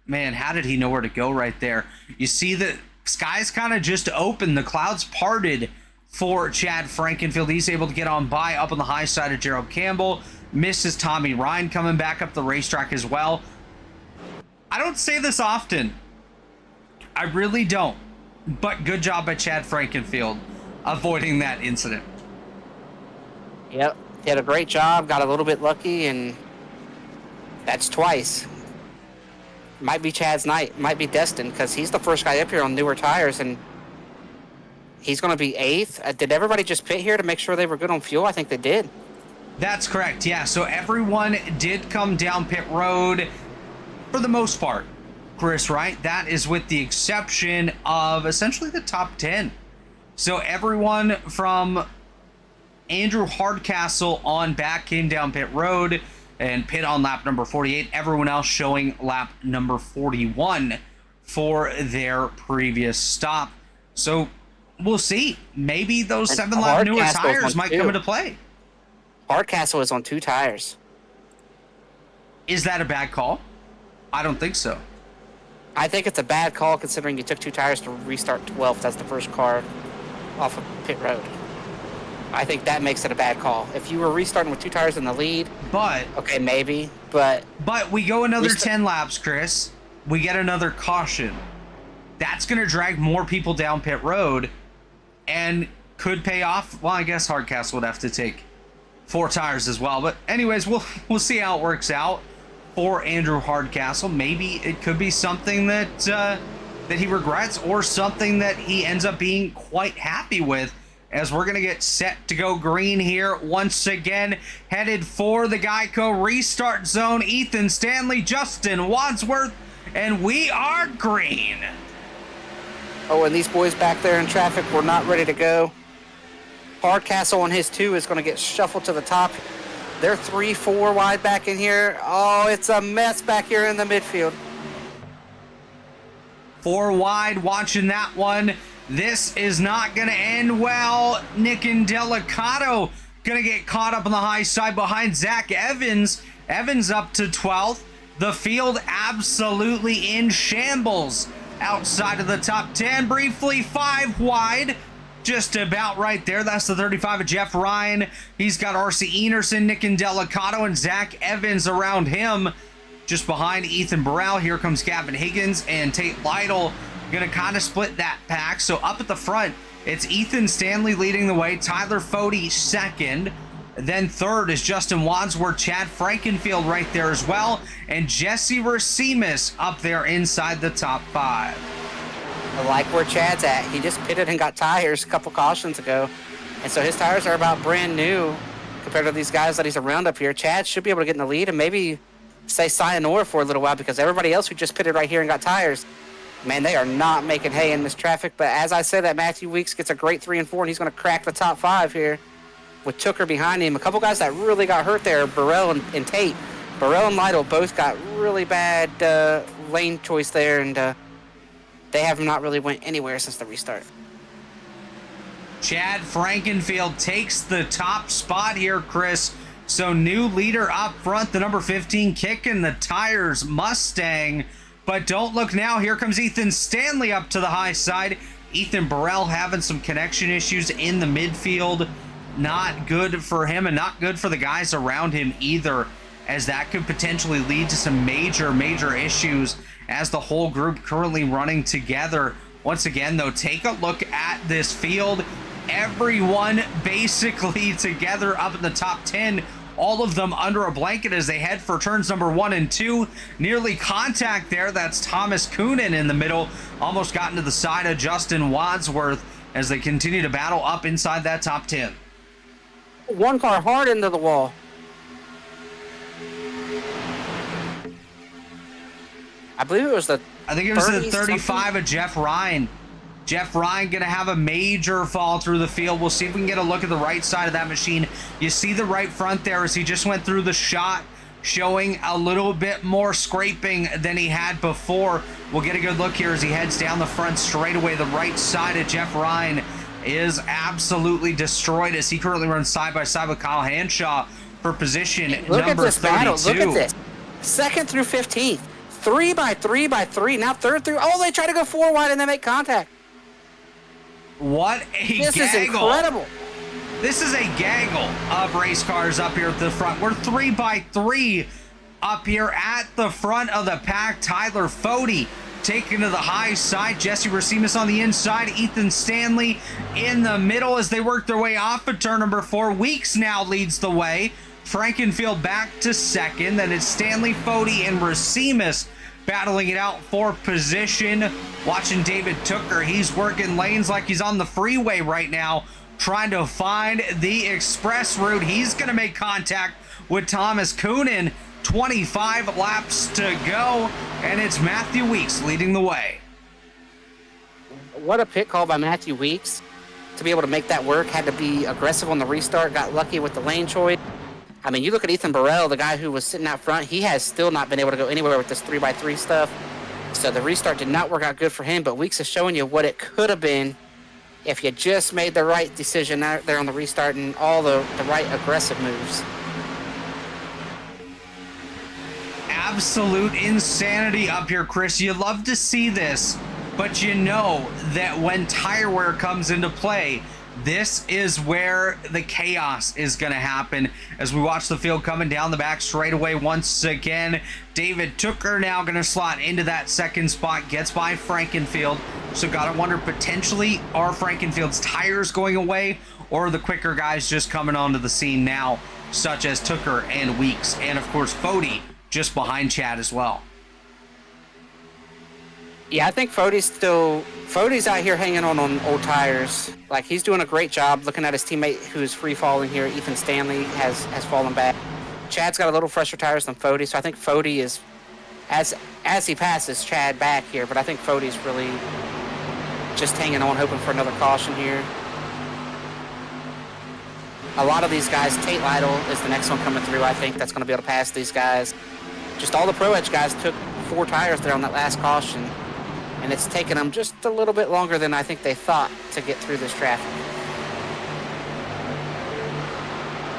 Man, how did he know where to go right there? You see the skies kind of just open. The clouds parted for Chad Frankenfield. He's able to get on by up on the high side of Gerald Campbell. Misses Tommy Ryan coming back up the racetrack as well. I don't say this often. I really don't. But good job by Chad Frankenfield avoiding that incident. Yep, he had a great job, got a little bit lucky, and that's twice. Might be Chad's night, might be destined, because he's the first guy up here on newer tires, and he's going to be 8th. Did everybody just pit here to make sure they were good on fuel? I think they did. That's correct, yeah. So everyone did come down pit road for the most part, Chris, right? That is with the exception of essentially the top 10. So everyone from Andrew Hardcastle on back came down pit road and pit on lap number 48. Everyone else showing lap number 41 for their previous stop. So we'll see. Maybe those 7-lap newer tires might come into play. Hardcastle is on 2 tires. Is that a bad call? I don't think so. I think it's a bad call considering you took 2 tires to restart 12th as the first car off of pit road. I think that makes it a bad call. If you were restarting with 2 tires in the lead, But okay, maybe, but we go another 10 laps, Chris. We get another caution. That's going to drag more people down pit road and could pay off. Well, I guess Hardcastle would have to take 4 tires as well. But anyways, we'll see how it works out for Andrew Hardcastle. Maybe it could be something that that he regrets, or something that he ends up being quite happy with, as we're going to get set to go green here once again. Headed for the Geico restart zone, Ethan Stanley, Justin Wadsworth, and we are green. oh, and these boys back there in traffic were not ready to go. Hardcastle on his 2 is going to get shuffled to the top. They're 3-4 wide back in here. Oh, it's a mess back here in the midfield. 4 wide, watching that one. This is not going to end well. Nick Indelicato going to get caught up on the high side behind Zach Evans. Evans up to 12th. The field absolutely in shambles outside of the top 10. Briefly 5 wide. Just about right there. That's the 35 of Jeff Ryan. He's got R.C. Enerson, Nick Indelicato, and Zach Evans around him. Just behind Ethan Burrell, here comes Gavin Higgins and Tate Lytle. Going to kind of split that pack. So up at the front, it's Ethan Stanley leading the way. Tyler Fode second. Then third is Justin Wadsworth, Chad Frankenfield right there as well. And Jesse Racimus up there inside the top 5. I like where Chad's at. He just pitted and got tires a couple cautions ago. And so his tires are about brand new compared to these guys that he's around up here. Chad should be able to get in the lead and maybe say sayonara for a little while, because everybody else who just pitted right here and got tires, man, they are not making hay in this traffic. But as I said, that Matthew Weeks gets a great 3 and 4, and he's going to crack the top 5 here with Tooker behind him. A couple guys that really got hurt there, Burrell and Tate. Burrell and Lytle both got really bad lane choice there, and they have not really went anywhere since the restart. Chad Frankenfield takes the top spot here, Chris. So new leader up front, the number 15 kicking the tires, Mustang. But don't look now. Here comes Ethan Stanley up to the high side. Ethan Burrell having some connection issues in the midfield. Not good for him and not good for the guys around him either, as that could potentially lead to some major issues as the whole group currently running together. Once again, though, take a look at this field. Everyone basically together up in the top 10, all of them under a blanket as they head for turns number 1 and 2. Nearly contact there. That's Thomas Coonan in the middle. Almost got into the side of Justin Wadsworth as they continue to battle up inside that top 10. One car hard into the wall. I believe it was the I think it was the 35 of Jeff Ryan. Jeff Ryan going to have a major fall through the field. We'll see if we can get a look at the right side of that machine. You see the right front there as he just went through the shot showing a little bit more scraping than he had before. We'll get a good look here as he heads down the front straightaway. The right side of Jeff Ryan is absolutely destroyed as he currently runs side by side with Kyle Hanshaw for position Look at number this 32. battle. Look at this. 2nd through 15th. 3 by 3 by 3. Now 3rd through. Oh, they try to go 4 wide and they make contact. What a This is gaggle. incredible. This is a gaggle of race cars up here at the front. We're 3 by 3 up here at the front of the pack. Tyler Fode taken to the high side. Jesse Racines on the inside. Ethan Stanley in the middle as they work their way off of turn number 4. Weeks now leads the way. Frankenfield back to 2nd. Then it's Stanley, Fode, and Racines battling it out for position. Watching David Tooker. He's working lanes like he's on the freeway right now, trying to find the express route. He's going to make contact with Thomas Coonan. 25 laps to go, and it's Matthew Weeks leading the way. What a pit call by Matthew Weeks to be able to make that work. Had to be aggressive on the restart. Got lucky with the lane choice. I mean, you look at Ethan Burrell, the guy who was sitting out front. He has still not been able to go anywhere with this 3 by 3 stuff. So the restart did not work out good for him, but Weeks is showing you what it could have been if you just made the right decision out there on the restart and all the right aggressive moves. Absolute insanity up here, Chris. You love to see this, but you know that when tire wear comes into play, this is where the chaos is going to happen as we watch the field coming down the back straightaway once again. David Tooker now going to slot into that 2nd spot, gets by Frankenfield. So got to wonder, potentially, are Frankenfield's tires going away, or are the quicker guys just coming onto the scene now, such as Tooker and Weeks, and of course Fode just behind Chad as well. Yeah, I think Fode's out here hanging on old tires. Like, he's doing a great job. Looking at his teammate who's free falling here, Ethan Stanley has fallen back. Chad's got a little fresher tires than Fode, so I think Fode is, as he passes Chad back here, but I think Fode's really just hanging on, hoping for another caution here. A lot of these guys, Tate Lytle is the next one coming through. I think that's going to be able to pass these guys. Just all the Pro Edge guys took 4 tires there on that last caution, and it's taken them just a little bit longer than I think they thought to get through this traffic.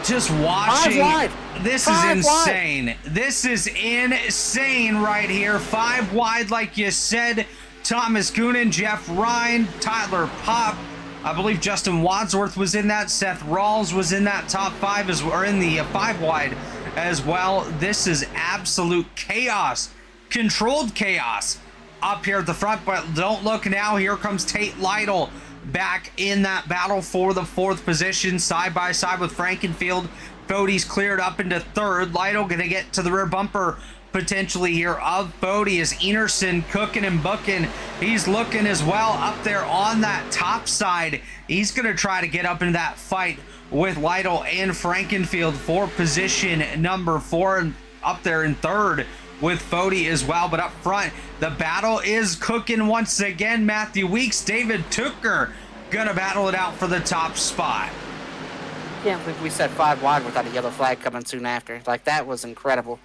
Just watching. 5 wide. This is insane. This is insane right here. 5 wide, like you said. Thomas Coonan, Jeff Ryan, Tyler Popp. I believe Justin Wadsworth was in that. Seth Rawls was in that top 5 or in the 5 wide as well. This is absolute chaos, controlled chaos up here at the front. But don't look now. Here comes Tate Lytle back in that battle for the 4th position, side by side with Frankenfield. Fode's cleared up into 3rd. Lytle gonna get to the rear bumper potentially here of Fode is Enerson cooking and booking. He's looking as well up there on that top side. He's going to try to get up into that fight with Lytle and Frankenfield for position number 4, and up there in 3rd with Fode as well. But up front, the battle is cooking once again. Matthew Weeks, David Tooker going to battle it out for the top spot. Can't believe we said 5 wide without a yellow flag coming soon after. Like, that was incredible.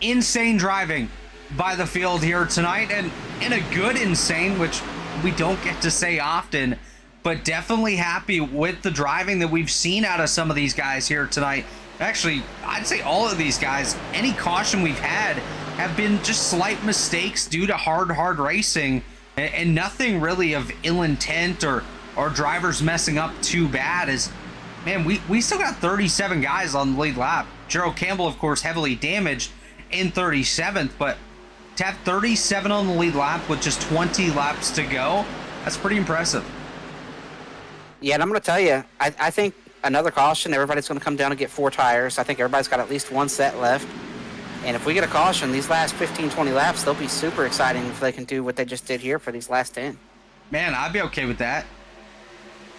Insane driving by the field here tonight, and in a good insane, which we don't get to say often, but definitely happy with the driving that we've seen out of some of these guys here tonight. Actually, I'd say all of these guys, any caution we've had have been just slight mistakes due to hard racing, and nothing really of ill intent or drivers messing up too bad. As man, we still got 37 guys on the lead lap. Gerald Campbell, of course, heavily damaged in 37th, but to have 37 on the lead lap with just 20 laps to go, that's pretty impressive. Yeah, and I'm going to tell you, I think another caution, everybody's going to come down and get 4 tires. I think everybody's got at least 1 set left. And if we get a caution, these last 15, 20 laps, they'll be super exciting if they can do what they just did here for these last 10. Man, I'd be okay with that.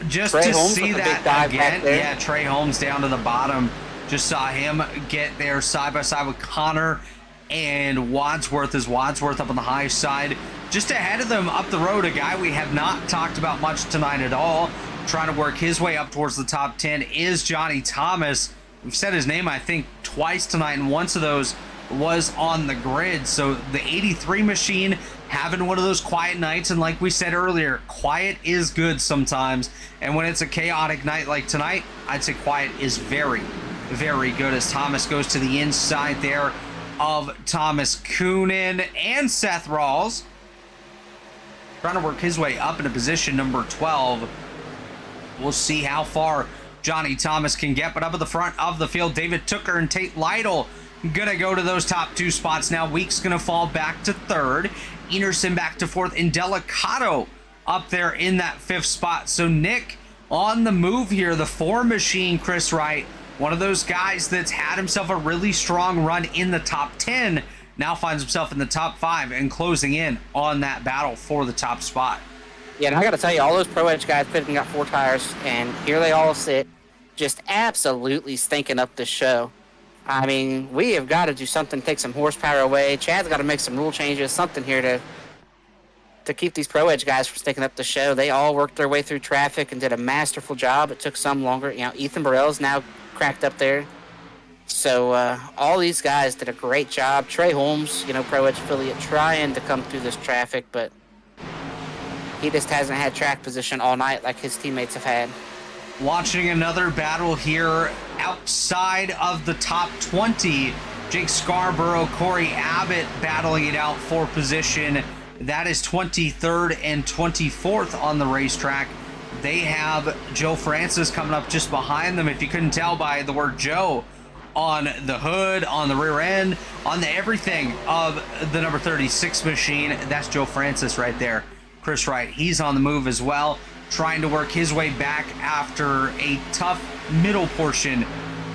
Just Trey to Holmes see with a big that dive again. back there. Yeah, Trey Holmes down to the bottom. Just saw him get there side by side with Connor and Wadsworth, as Wadsworth up on the high side. Just ahead of them up the road, a guy we have not talked about much tonight at all, trying to work his way up towards the top 10 is Johnny Thomas. We've said his name, I think, twice tonight, and once of those was on the grid. So the 83 machine having one of those quiet nights, and like we said earlier, quiet is good sometimes. And when it's a chaotic night like tonight, I'd say quiet is very, very good, as Thomas goes to the inside there of Thomas Coonan and Seth Rawls, trying to work his way up into position number 12. We'll see how far Johnny Thomas can get, but up at the front of the field, David Tooker and Tate Lytle gonna go to those top 2 spots now. Weeks gonna fall back to 3rd, Enerson back to 4th, and Delicato up there in that 5th spot. So Nick on the move here, the 4 machine, Chris Wright, one of those guys that's had himself a really strong run in the top 10, now finds himself in the top 5 and closing in on that battle for the top spot. Yeah, and I got to tell you, all those Pro Edge guys picking up 4 tires, and here they all sit, just absolutely stinking up this show. I mean, we have got to do something, take some horsepower away. Chad's got to make some rule changes, something here to keep these Pro Edge guys from stinking up the show. They all worked their way through traffic and did a masterful job. It took some longer. You know, Ethan Burrell's now cracked up there. So all these guys did a great job. Trey Holmes, you know, Pro Edge affiliate, trying to come through this traffic, but he just hasn't had track position all night like his teammates have had. Watching another battle here outside of the top 20. Jake Scarborough, Corey Abbott battling it out for position. That is 23rd and 24th on the racetrack. They have Joe Francis coming up just behind them, if you couldn't tell by the word Joe on the hood, on the rear end, on the everything of the number 36 machine. That's Joe Francis right there. Chris Wright, he's on the move as well, trying to work his way back after a tough middle portion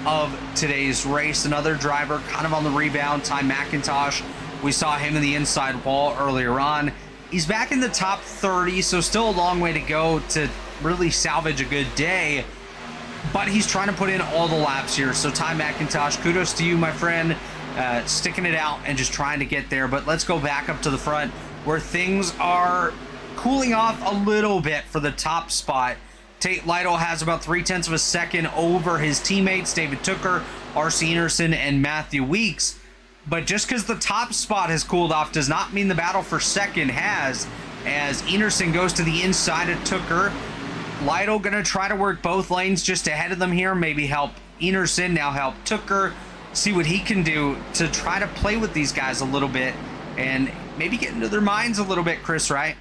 of today's race. Another driver kind of on the rebound, Ty McIntosh. We saw him in the inside wall earlier on. He's back in the top 30, so still a long way to go to really salvage a good day, but he's trying to put in all the laps here. So Ty McIntosh, kudos to you, my friend, sticking it out and just trying to get there. But let's go back up to the front where things are cooling off a little bit for the top spot. Tate Lytle has about 0.3 of a second over his teammates, David Tooker, R.C. Enerson, and Matthew Weeks. But just because the top spot has cooled off does not mean the battle for second has, as Enerson goes to the inside of Tooker. Lytle going to try to work both lanes just ahead of them here, maybe help Enerson, now help Tooker, see what he can do to try to play with these guys a little bit and maybe get into their minds a little bit, Chris, right?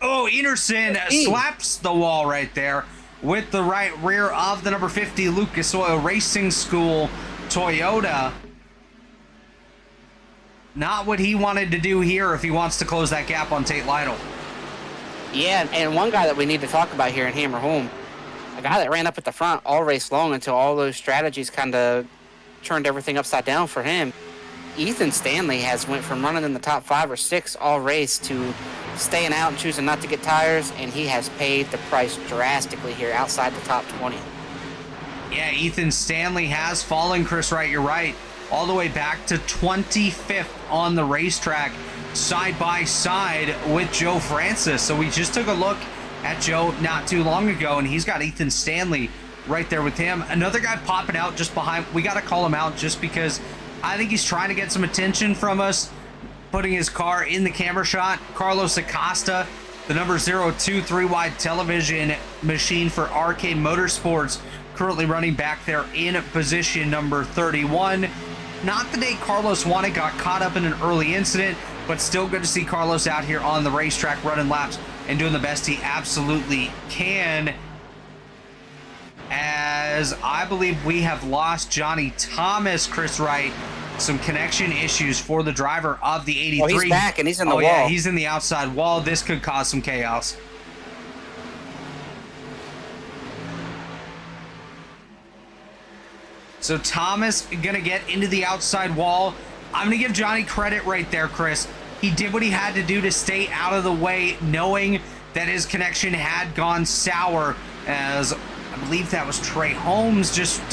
Oh, Enerson slaps the wall right there with the right rear of the number 50 Lucas Oil Racing School Toyota. Not what he wanted to do here if he wants to close that gap on Tate Lytle. Yeah, and one guy that we need to talk about here in Hammer Home, a guy that ran up at the front all race long until all those strategies kind of turned everything upside down for him. Ethan Stanley has went from running in the top 5 or 6 all race to staying out and choosing not to get tires, and he has paid the price drastically here outside the top 20. Yeah, Ethan Stanley has fallen, Chris Wright, you're right, all the way back to 25th on the racetrack, side by side with Joe Francis. So we just took a look at Joe not too long ago, and he's got Ethan Stanley right there with him. Another guy popping out just behind. We got to call him out just because I think he's trying to get some attention from us, putting his car in the camera shot. Carlos Acosta, the number 02 3-wide television machine for RK Motorsports, currently running back there in position number 31. Not the day Carlos wanted, got caught up in an early incident, but still good to see Carlos out here on the racetrack running laps and doing the best he absolutely can. As I believe we have lost Johnny Thomas, Chris Wright. Some connection issues for the driver of the 83. Oh, he's back and he's in the wall. Yeah, he's in the outside wall. This could cause some chaos. So Thomas gonna get into the outside wall. I'm gonna give Johnny credit right there, Chris. He did what he had to do to stay out of the way, knowing that his connection had gone sour, as I believe that was Trey Holmes just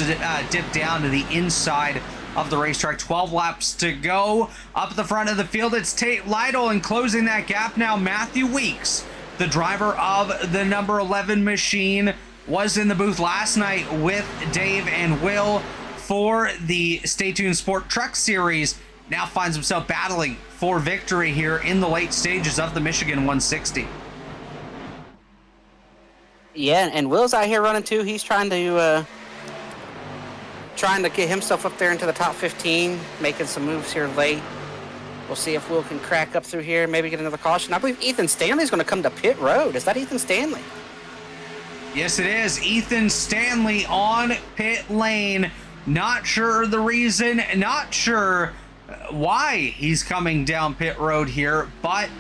dipped down to the inside of the racetrack. 12 laps to go. Up at the front of the field, it's Tate Lytle, and closing that gap now, Matthew Weeks, the driver of the number 11 machine, was in the booth last night with Dave and Will for the Stay Tuned Sport Truck Series. Now finds himself battling for victory here in the late stages of the Michigan 160. Yeah, and Will's out here running too. He's trying to get himself up there into the top 15, making some moves here late. We'll see if Will can crack up through here, maybe get another caution. I believe Ethan Stanley's going to come to pit road. Is that Ethan Stanley? Yes, it is. Ethan Stanley on pit lane. Not sure the reason, not sure why he's coming down pit road here, but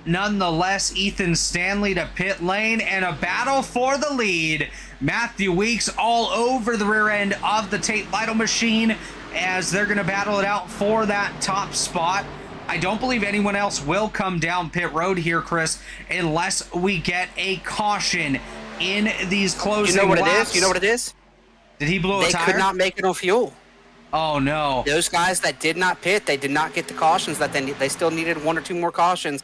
nonetheless, Ethan Stanley to pit lane and a battle for the lead. Matthew Weeks all over the rear end of the Tate Lytle machine as they're going to battle it out for that top spot. I don't believe anyone else will come down pit road here, Chris, unless we get a caution in these closing laps. You know what it is? Did he blow a tire? They could not make it on fuel. Oh, no. Those guys that did not pit, they did not get the cautions that they still needed 1 or 2 more cautions.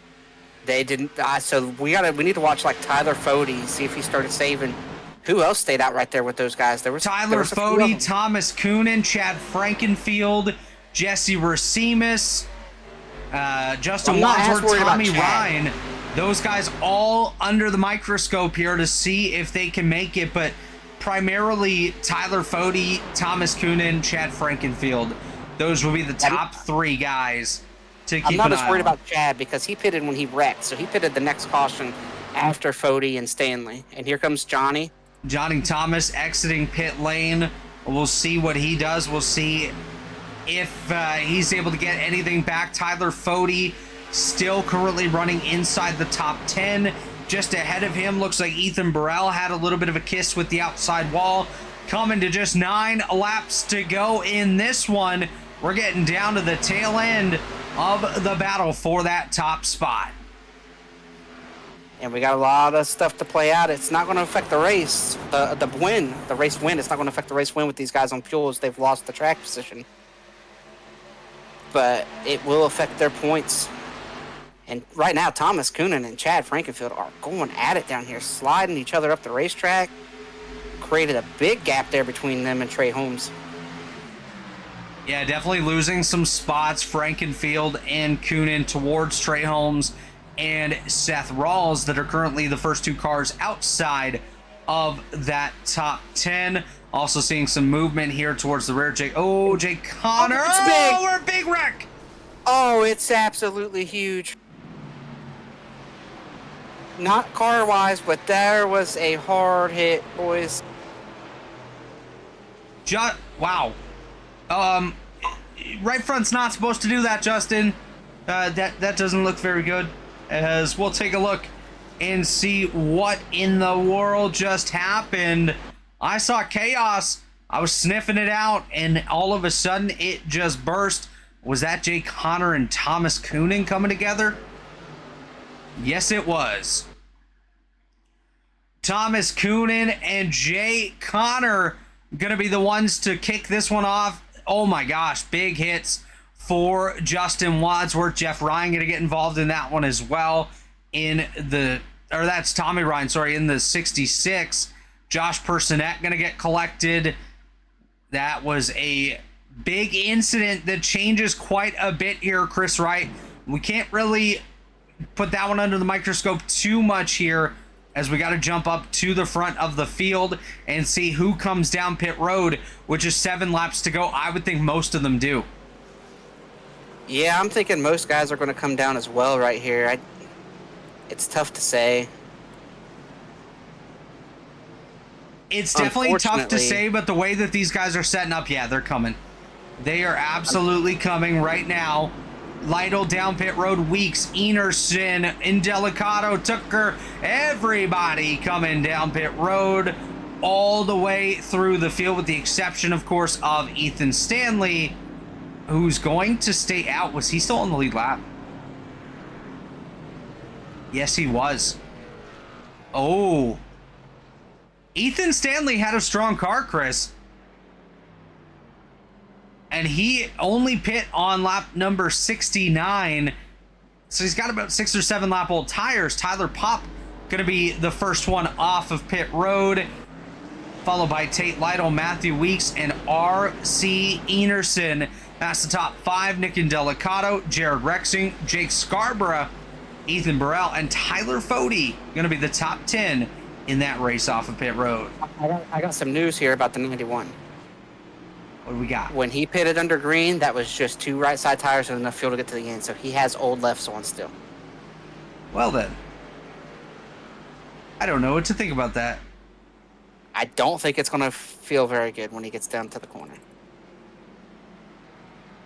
They didn't. So we need to watch like Tyler Fody, see if he started saving. Who else stayed out right there with those guys? Tyler Fody, Thomas Coonan, Chad Frankenfield, Jesse Racimus, Justin Wadsworth, Tommy Ryan. Those guys all under the microscope here to see if they can make it, but primarily Tyler Fody, Thomas Coonan, Chad Frankenfield. Those will be the top 3 guys to keep an eye on. I'm not as worried about Chad because he pitted when he wrecked, so he pitted the next caution after Fody and Stanley. And here comes Johnny Thomas exiting pit lane. We'll see what he does. We'll see if he's able to get anything back. Tyler Fody still currently running inside the top 10. Just ahead of him, looks like Ethan Burrell had a little bit of a kiss with the outside wall. Coming to just 9 laps to go in this one. We're getting down to the tail end of the battle for that top spot. And we got a lot of stuff to play out. It's not going to affect the race, the race win. It's not going to affect the race win with these guys on fuel as they've lost the track position. But it will affect their points. And right now, Thomas Coonan and Chad Frankenfield are going at it down here, sliding each other up the racetrack. Created a big gap there between them and Trey Holmes. Yeah, definitely losing some spots. Frankenfield and Coonan towards Trey Holmes and Seth Rawls that are currently the first 2 cars outside of that top 10. Also seeing some movement here towards the rear. Jake Connor. Oh, we're a big wreck. Oh, it's absolutely huge. Not car-wise, but there was a hard hit, boys. Wow. Right front's not supposed to do that, Justin. That doesn't look very good. As we'll take a look and see what in the world just happened. I saw chaos. I was sniffing it out, and all of a sudden it just burst. Was that Jake Connor and Thomas Coonan coming together? Yes, it was. Thomas Coonan and Jay Connor going to be the ones to kick this one off. Oh my gosh, big hits for Justin Wadsworth. Jeff Ryan going to get involved in that one as well. That's Tommy Ryan, sorry, in the 66. Josh Personette going to get collected. That was a big incident that changes quite a bit here, Chris Wright. We can't really put that one under the microscope too much here, as we got to jump up to the front of the field and see who comes down pit road, which is 7 laps to go. I would think most of them do. Yeah, I'm thinking most guys are going to come down as well right here. It's tough to say. It's definitely tough to say, but the way that these guys are setting up, yeah, they're coming. They are absolutely coming right now. Lytle down pit road, Weeks, Enerson, Indelicato, Tucker, everybody coming down pit road all the way through the field, with the exception, of course, of Ethan Stanley, who's going to stay out. Was he still on the lead lap? Yes, he was. Oh. Ethan Stanley had a strong car, Chris. And he only pit on lap number 69. So he's got about 6 or 7 lap old tires. Tyler Popp going to be the first one off of pit road. followed by Tate Lytle, Matthew Weeks, and R.C. Enerson. That's the top 5. Nick Indelicato, Jared Rexing, Jake Scarborough, Ethan Burrell, and Tyler Fody going to be the top 10 in that race off of pit road. I got some news here about the 91. What do we got? When he pitted under green, that was just 2 right side tires and enough fuel to get to the end. So he has old lefts on still. Well then, I don't know what to think about that. I don't think it's going to feel very good when he gets down to the corner.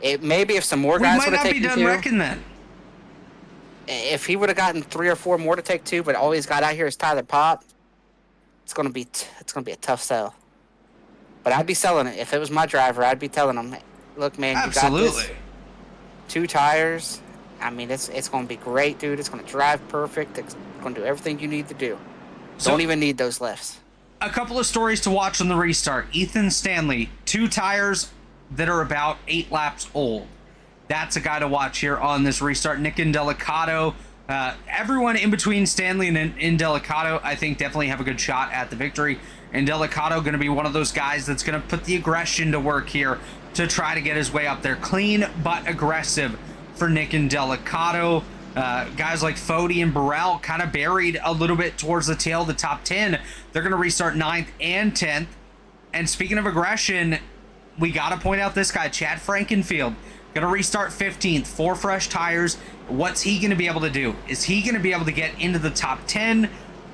It maybe if some more We guys might would have not be taken done 2. wrecking then. If he would have gotten 3 or 4 more to take 2, but all he's got out here is Tyler Pop, it's going to be a tough sell. But I'd be selling it. If it was my driver, I'd be telling him, look, man, you got this. Absolutely. 2 tires. I mean, it's going to be great, dude. It's going to drive perfect. It's going to do everything you need to do. Don't even need those lifts. A couple of stories to watch on the restart. Ethan Stanley, 2 tires that are about 8 laps old. That's a guy to watch here on this restart. Nick Indelicato, everyone in between Stanley and Indelicato, I think definitely have a good shot at the victory. Indelicato going to be one of those guys that's going to put the aggression to work here to try to get his way up there. Clean but aggressive for Nick Indelicato. Guys like Fody and Burrell kind of buried a little bit towards the tail of the top 10. They're going to restart 9th and 10th. And speaking of aggression, we got to point out this guy, Chad Frankenfield. Going to restart 15th, 4 fresh tires. What's he going to be able to do? Is he going to be able to get into the top 10?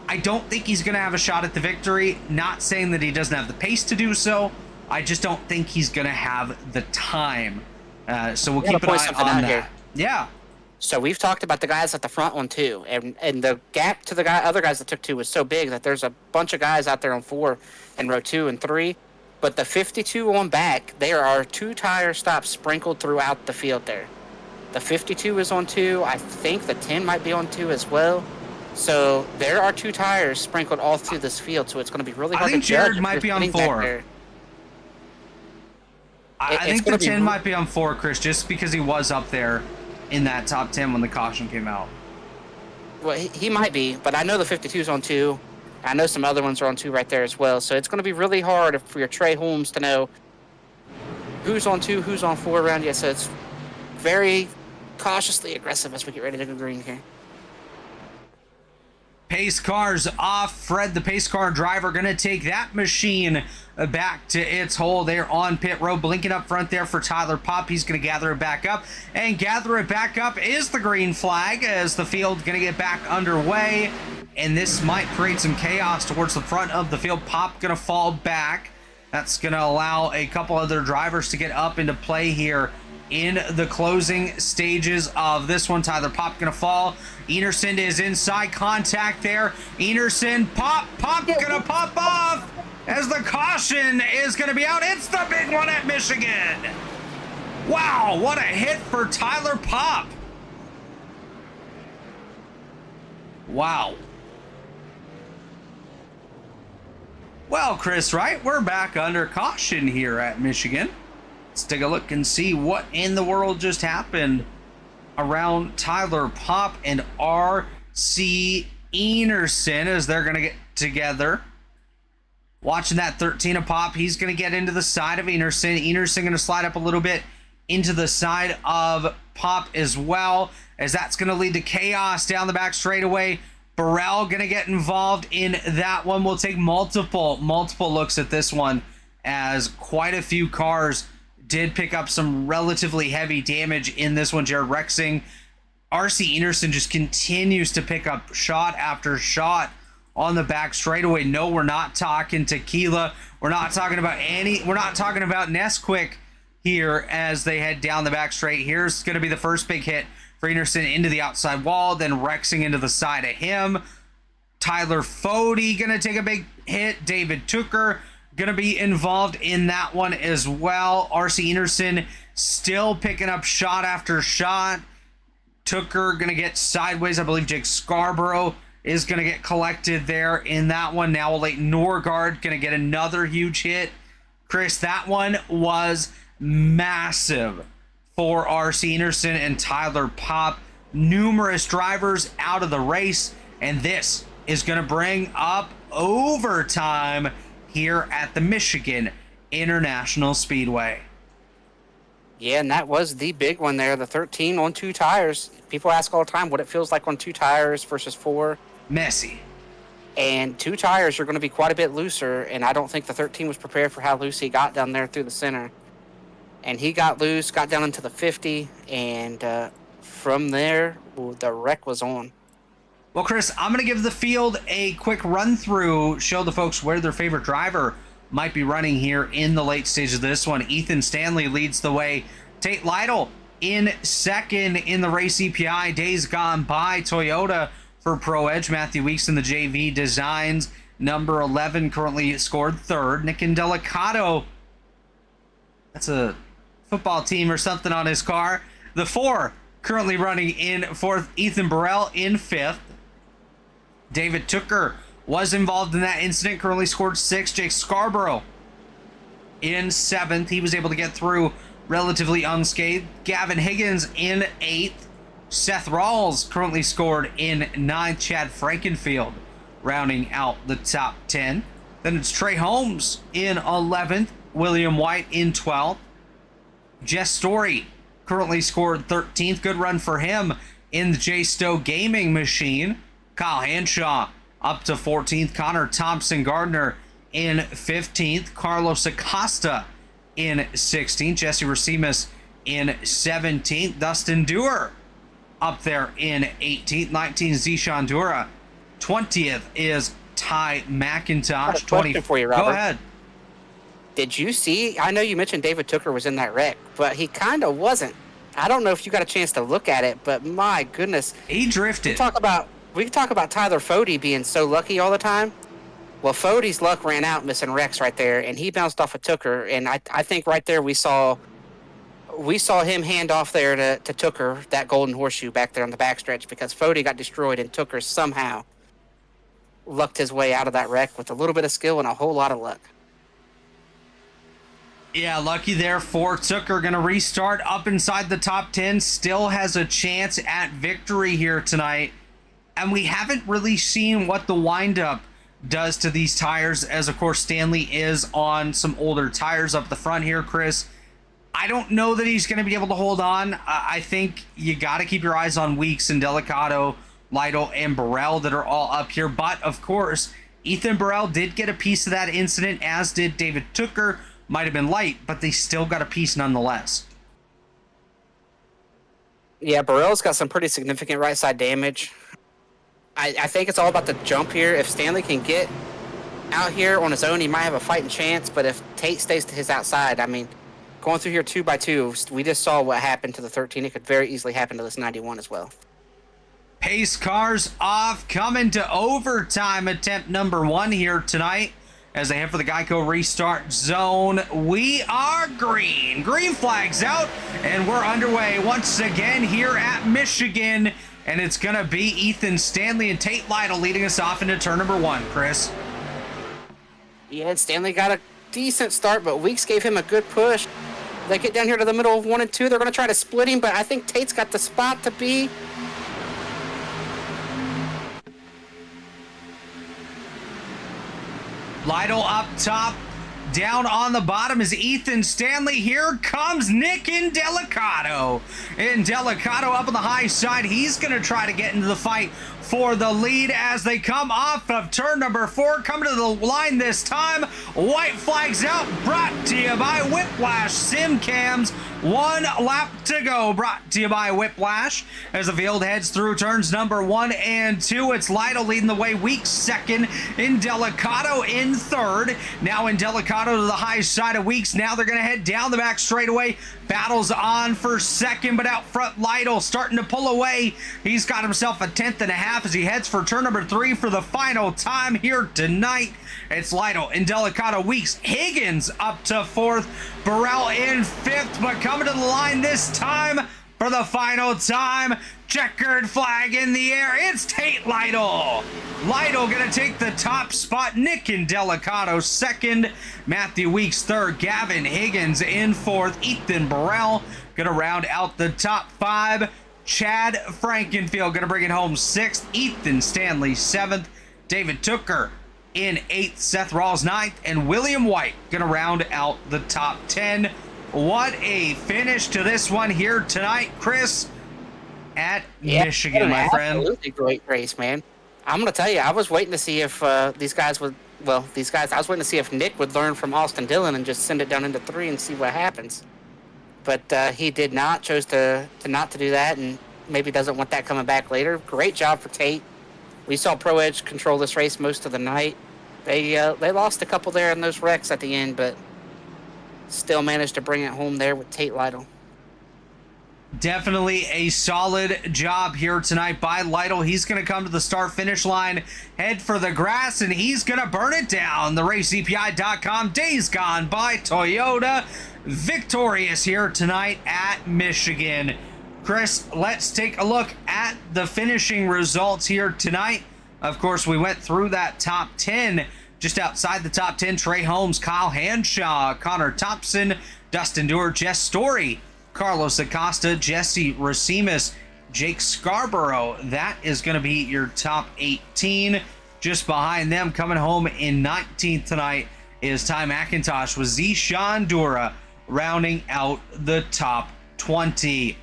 I don't think he's going to have a shot at the victory. Not saying that he doesn't have the pace to do so. I just don't think he's going to have the time. So we'll keep an eye on that. Here. Yeah. So we've talked about the guys at the front one too, and the gap to the other guys that took 2 was so big that there's a bunch of guys out there on 4 and row 2 and 3. But the 52 on back, there are 2 tire stops sprinkled throughout the field there. The 52 is on 2. I think the 10 might be on 2 as well. So there are 2 tires sprinkled all through this field. So it's going to be really hard to judge. I think Jared might be on 4. I think the 10 might be on 4, Chris, just because he was up there in that top 10 when the caution came out. Well, he might be, but I know the 52 is on 2. I know some other ones are on 2 right there as well. So it's going to be really hard for your Trey Holmes to know who's on 2, who's on 4 around you. So it's very cautiously aggressive as we get ready to go green here. Pace cars off. Fred, the pace car driver, going to take that machine back to its hole there on pit road. Blinking up front there for Tyler Pop. He's going to gather it back up. And gather it back up is the green flag as the field going to get back underway. And this might create some chaos towards the front of the field. Pop going to fall back. That's going to allow a couple other drivers to get up into play here in the closing stages of this one. Tyler Pop going to fall. Enerson is inside contact there. Enerson, Pop going to pop off as the caution is going to be out. It's the big one at Michigan. Wow, what a hit for Tyler Pop. Wow. Well, Chris, Wright, we're back under caution here at Michigan. Let's take a look and see what in the world just happened around Tyler Pop and R.C. Enerson as they're going to get together. Watching that 13 of Pop, he's going to get into the side of Enerson. Enerson going to slide up a little bit into the side of Pop as well, as that's going to lead to chaos down the back straightaway. Burrell going to get involved in that one. We'll take multiple looks at this one as quite a few cars did pick up some relatively heavy damage in this one. Jared Rexing, R.C. Enerson just continues to pick up shot after shot on the back straightaway. No, we're not talking tequila. We're not talking about Nesquik here as they head down the back straight. Here's going to be the first big hit for Enerson into the outside wall, then Rexing into the side of him. Tyler Fody going to take a big hit. David Tooker going to be involved in that one as well. R.C. Enerson still picking up shot after shot. Tooker going to get sideways. I believe Jake Scarborough is going to get collected there in that one. Now Leighton Norgard going to get another huge hit. Chris, that one was massive for R.C. Enerson and Tyler Pop. Numerous drivers out of the race, and this is going to bring up overtime here at the Michigan International Speedway. Yeah, and that was the big one there, the 13 on 2 tires. People ask all the time what it feels like on 2 tires versus 4. Messy. And 2 tires are going to be quite a bit looser, and I don't think the 13 was prepared for how loose he got down there through the center. And he got loose, got down into the 50, and from there, the wreck was on. Well, Chris, I'm going to give the field a quick run through, show the folks where their favorite driver might be running here in the late stage of this one. Ethan Stanley leads the way. Tate Lytle in second in the race EPI. Days Gone By Toyota for Pro Edge. Matthew Weeks in the JV Designs. Number 11 currently scored third. Nick Indelicato. That's a football team or something on his car. The 4 currently running in fourth. Ethan Burrell in fifth. David Tooker was involved in that incident, currently scored 6. Jake Scarborough in 7th. He was able to get through relatively unscathed. Gavin Higgins in 8th. Seth Rawls currently scored in 9th. Chad Frankenfield rounding out the top 10. Then it's Trey Holmes in 11th. William White in 12th. Jess Story currently scored 13th. Good run for him in the J Stowe Gaming Machine. Kyle Hanshaw up to 14th. Connor Thompson Gardner in 15th. Carlos Acosta in 16th. Jesse Racines in 17th. Dustin Dewar up there in 18th. 19th, Zishan Dura. 20th is Ty McIntosh. I have a question for you, Robert. Go ahead. Did you see? I know you mentioned David Tooker was in that wreck, but he kind of wasn't. I don't know if you got a chance to look at it, but my goodness. He drifted. We can talk about Tyler Fode being so lucky all the time. Well, Fode's luck ran out missing wrecks right there, and he bounced off of Tooker. And I think right there we saw him hand off there to Tooker, that golden horseshoe back there on the backstretch, because Fode got destroyed and Tooker somehow lucked his way out of that wreck with a little bit of skill and a whole lot of luck. Yeah, lucky there for Tooker. Going to restart up inside the top 10. Still has a chance at victory here tonight. And we haven't really seen what the windup does to these tires, as of course Stanley is on some older tires up the front here, Chris. I don't know that he's going to be able to hold on. I think you got to keep your eyes on Weeks and Delicato, Lytle, and Burrell that are all up here. But of course, Ethan Burrell did get a piece of that incident, as did David Tooker. Might have been light, but they still got a piece nonetheless. Yeah, Burrell's got some pretty significant right side damage. I think it's all about the jump here. If Stanley can get out here on his own, he might have a fighting chance. But if Tate stays to his outside, I mean, going through here 2 by 2, we just saw what happened to the 13. It could very easily happen to this 91 as well. Pace cars off, coming to overtime attempt number 1 here tonight as they head for the Geico restart zone. We are green. Green flags out, and we're underway once again here at Michigan. And it's going to be Ethan Stanley and Tate Lytle leading us off into turn number 1, Chris. Yeah, Stanley got a decent start, but Weeks gave him a good push. They get down here to the middle of 1 and 2. They're going to try to split him, but I think Tate's got the spot to be. Lytle up top. Down on the bottom is Ethan Stanley. Here comes Nick Indelicato. Indelicato up on the high side. He's going to try to get into the fight for the lead as they come off of turn number 4. Coming to the line this time. White flags out. Brought to you by Whiplash Sim Cams. 1 lap to go. Brought to you by Whiplash. As the field heads through turns number 1 and 2. It's Lytle leading the way. Weeks second. Indelicato in third. Now Indelicato to the high side of Weeks. Now they're going to head down the back straightaway. Battles on for second, but out front Lytle starting to pull away. He's got himself a 10th and a half as he heads for turn number 3 for the final time here tonight. It's Lytle, Indelicato, Weeks, Higgins up to 4th, Burrell in 5th, but coming to the line this time for the final time. Checkered flag in the air. It's Tate Lytle. Lytle going to take the top spot. Nick Indelicato second. Matthew Weeks third. Gavin Higgins in 4th. Ethan Burrell going to round out the top 5. Chad Frankenfield going to bring it home 6th. Ethan Stanley 7th. David Tooker in 8th, Seth Rawls 9th, and William White going to round out the top 10. What a finish to this one here tonight, Chris, at Michigan, my friend. Absolutely great race, man. I'm going to tell you, I was waiting to see if I was waiting to see if Nick would learn from Austin Dillon and just send it down into 3 and see what happens. But he did not, chose to not to do that, and maybe doesn't want that coming back later. Great job for Tate. We saw Pro Edge control this race most of the night. They lost a couple there in those wrecks at the end, but still managed to bring it home there with Tate Lytle. Definitely a solid job here tonight by Lytle. He's going to come to the start-finish line, head for the grass, and he's going to burn it down. The RaceCPI.com Days Gone by Toyota, victorious here tonight at Michigan. Chris, let's take a look at the finishing results here tonight. Of course, we went through that top 10. Just outside the top 10, Trey Holmes, Kyle Hanshaw, Connor Thompson, Dustin Dewar, Jess Story, Carlos Acosta, Jesse Racimus, Jake Scarborough. That is going to be your top 18. Just behind them, coming home in 19th tonight, is Ty McIntosh with Zishan Dura, rounding out the top 20.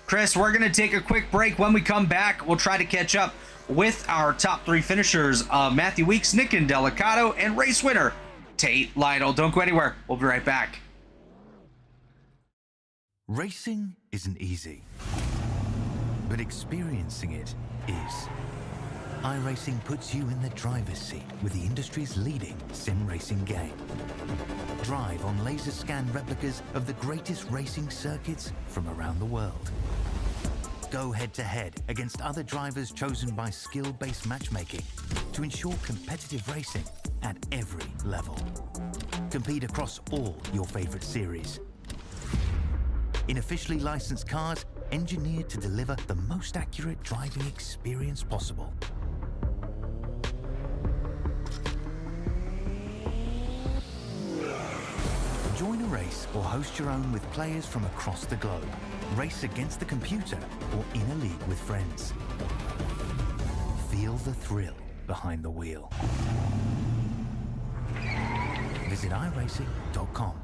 Chris, we're going to take a quick break. When we come back, we'll try to catch up with our top 3 finishers, Matthew Weeks, Nick Delicato, and race winner, Tate Lytle. Don't go anywhere. We'll be right back. Racing isn't easy, but experiencing it is. iRacing puts you in the driver's seat with the industry's leading sim racing game. Drive on laser scan replicas of the greatest racing circuits from around the world. Go head-to-head against other drivers chosen by skill-based matchmaking to ensure competitive racing at every level. Compete across all your favorite series. In officially licensed cars, engineered to deliver the most accurate driving experience possible. Join a race or host your own with players from across the globe. Race against the computer or in a league with friends. Feel the thrill behind the wheel. Visit iRacing.com.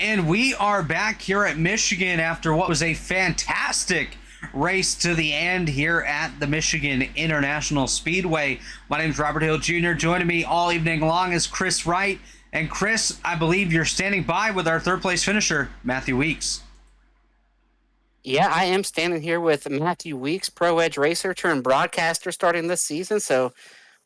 And we are back here at Michigan after what was a fantastic race to the end here at the Michigan International Speedway. My name is Robert Hill Jr. Joining me all evening long is Chris Wright. And Chris, I believe you're standing by with our third place finisher, Matthew Weeks. Yeah, I am standing here with Matthew Weeks, Pro Edge racer turned broadcaster starting this season. So,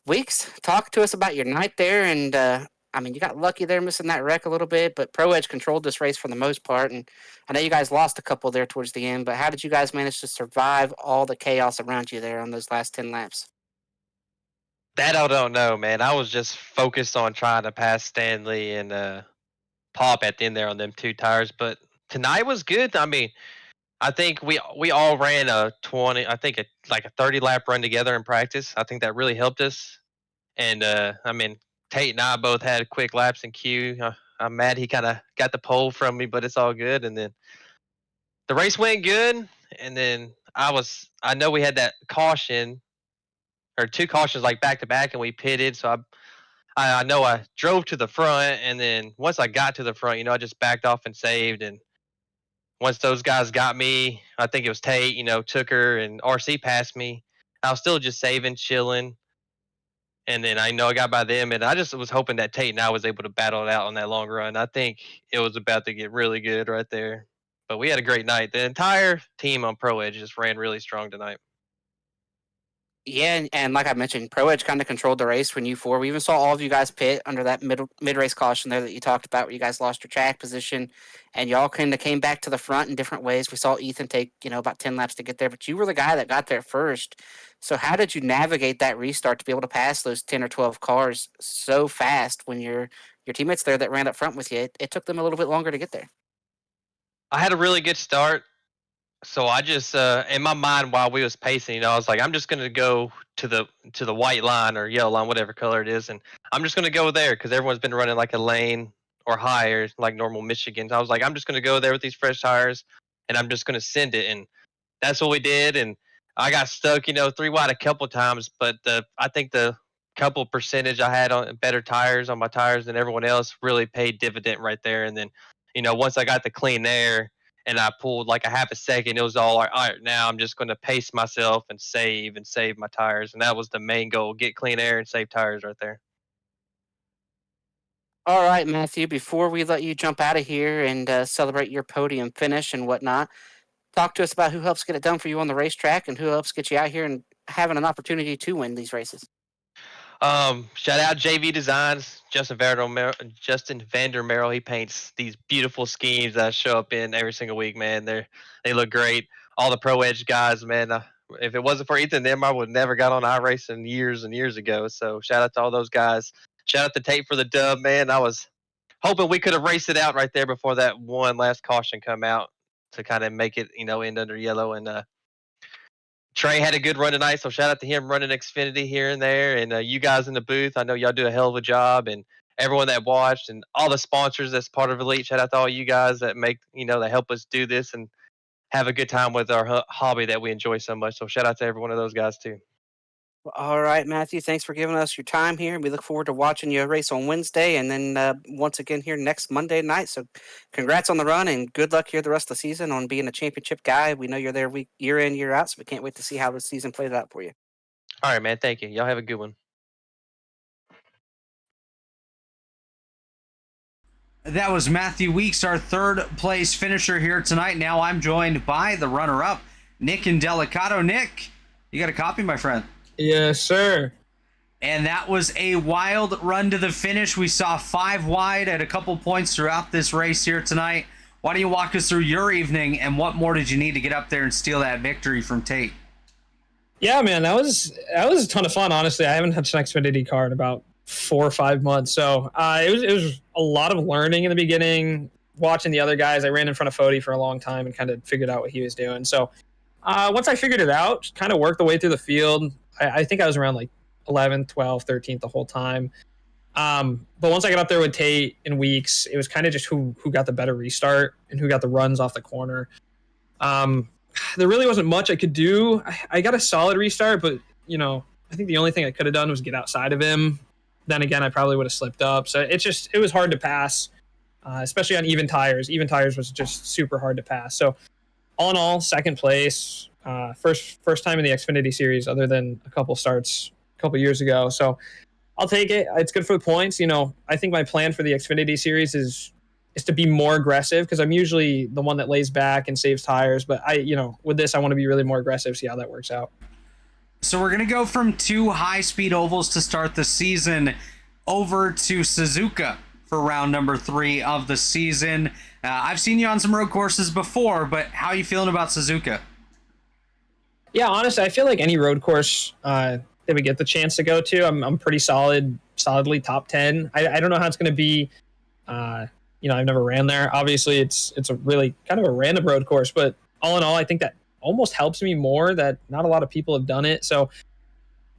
Weeks, talk to us about your night there. And, you got lucky there missing that wreck a little bit, but Pro Edge controlled this race for the most part. And I know you guys lost a couple there towards the end, but how did you guys manage to survive all the chaos around you there on those last 10 laps? That I don't know, man. I was just focused on trying to pass Stanley and Pop at the end there on them 2 tires. But tonight was good. I think we all ran a 30 lap run together in practice. I think that really helped us. And Tate and I both had quick laps in queue. I'm mad he kind of got the pole from me, but it's all good. And then the race went good. And then I know we had that caution or 2 cautions like back to back, and we pitted. So I know I drove to the front, and then once I got to the front, I just backed off and saved. And once those guys got me, I think it was Tate, took her, and RC passed me. I was still just saving, chilling. And then I got by them, and I just was hoping that Tate and I was able to battle it out on that long run. I think it was about to get really good right there. But we had a great night. The entire team on Pro Edge just ran really strong tonight. Yeah, and like I mentioned, Pro Edge kind of controlled the race when U4. We even saw all of you guys pit under that mid race caution there that you talked about, where you guys lost your track position, and y'all kind of came back to the front in different ways. We saw Ethan take about 10 laps to get there, but you were the guy that got there first. So how did you navigate that restart to be able to pass those 10 or 12 cars so fast when your teammates there that ran up front with you? It took them a little bit longer to get there. I had a really good start. So I just in my mind while we was pacing, I was like, I'm just gonna go to the white line or yellow line, whatever color it is, and I'm just gonna go there because everyone's been running like a lane or higher, like normal Michigan. So I was like, I'm just gonna go there with these fresh tires, and I'm just gonna send it, and that's what we did. And I got stuck, 3 wide a couple times, but I think the couple percentage I had on better tires on my tires than everyone else really paid dividend right there. And then, once I got the clean air and I pulled like a half a second, it was all right, now I'm just going to pace myself and save my tires. And that was the main goal, get clean air and save tires right there. All right, Matthew, before we let you jump out of here and celebrate your podium finish and whatnot, talk to us about who helps get it done for you on the racetrack and who helps get you out here and having an opportunity to win these races. Shout out JV Designs, Justin Vandermeerl. He paints these beautiful schemes that I show up in every single week, man. They look great. All the Pro Edge guys, man. If it wasn't for Ethan, them I would never got on iRacing years and years ago. So shout out to all those guys. Shout out to Tate for the dub, man. I was hoping we could have raced it out right there before that one last caution come out to kind of make it, end under yellow. And Trey had a good run tonight, so shout out to him running Xfinity here and there. And you guys in the booth, I know y'all do a hell of a job. And everyone that watched and all the sponsors that's part of Elite, shout out to all you guys that make, that help us do this and have a good time with our hobby that we enjoy so much. So shout out to every one of those guys too. Well, all right, Matthew, thanks for giving us your time here. We look forward to watching you race on Wednesday and then once again here next Monday night. So congrats on the run and good luck here the rest of the season on being a championship guy. We know you're there year in, year out, so we can't wait to see how the season plays out for you. All right, man. Thank you. Y'all have a good one. That was Matthew Weeks, our third place finisher here tonight. Now I'm joined by the runner-up, Nick Indelicato. Nick, you got a copy, my friend? Yes, sir. And that was a wild run to the finish. We saw 5 wide at a couple points throughout this race here tonight. Why don't you walk us through your evening and what more did you need to get up there and steal that victory from Tate? Yeah, man, that was a ton of fun. Honestly, I haven't touched an Xfinity car in about 4 or 5 months, so it was a lot of learning in the beginning. Watching the other guys, I ran in front of Fody for a long time and kind of figured out what he was doing. So once I figured it out, kind of worked the way through the field. I think I was around like 11th, 12th, 13th the whole time. But once I got up there with Tate in Weeks, it was kind of just who got the better restart and who got the runs off the corner. There really wasn't much I could do. I got a solid restart, but I think the only thing I could have done was get outside of him. Then again, I probably would have slipped up. So it was hard to pass, especially on even tires. Even tires was just super hard to pass. So all in all, second place. First time in the Xfinity series, other than a couple starts a couple years ago. So I'll take it. It's good for the points. I think my plan for the Xfinity series is to be more aggressive because I'm usually the one that lays back and saves tires. But with this, I want to be really more aggressive, see how that works out. So we're going to go from 2 high-speed ovals to start the season over to Suzuka for round number 3 of the season. I've seen you on some road courses before, but how are you feeling about Suzuka? Yeah, honestly, I feel like any road course that we get the chance to go to, I'm pretty solidly top 10. I don't know how it's going to be. I've never ran there. Obviously, it's a really kind of a random road course, but all in all, I think that almost helps me more that not a lot of people have done it. So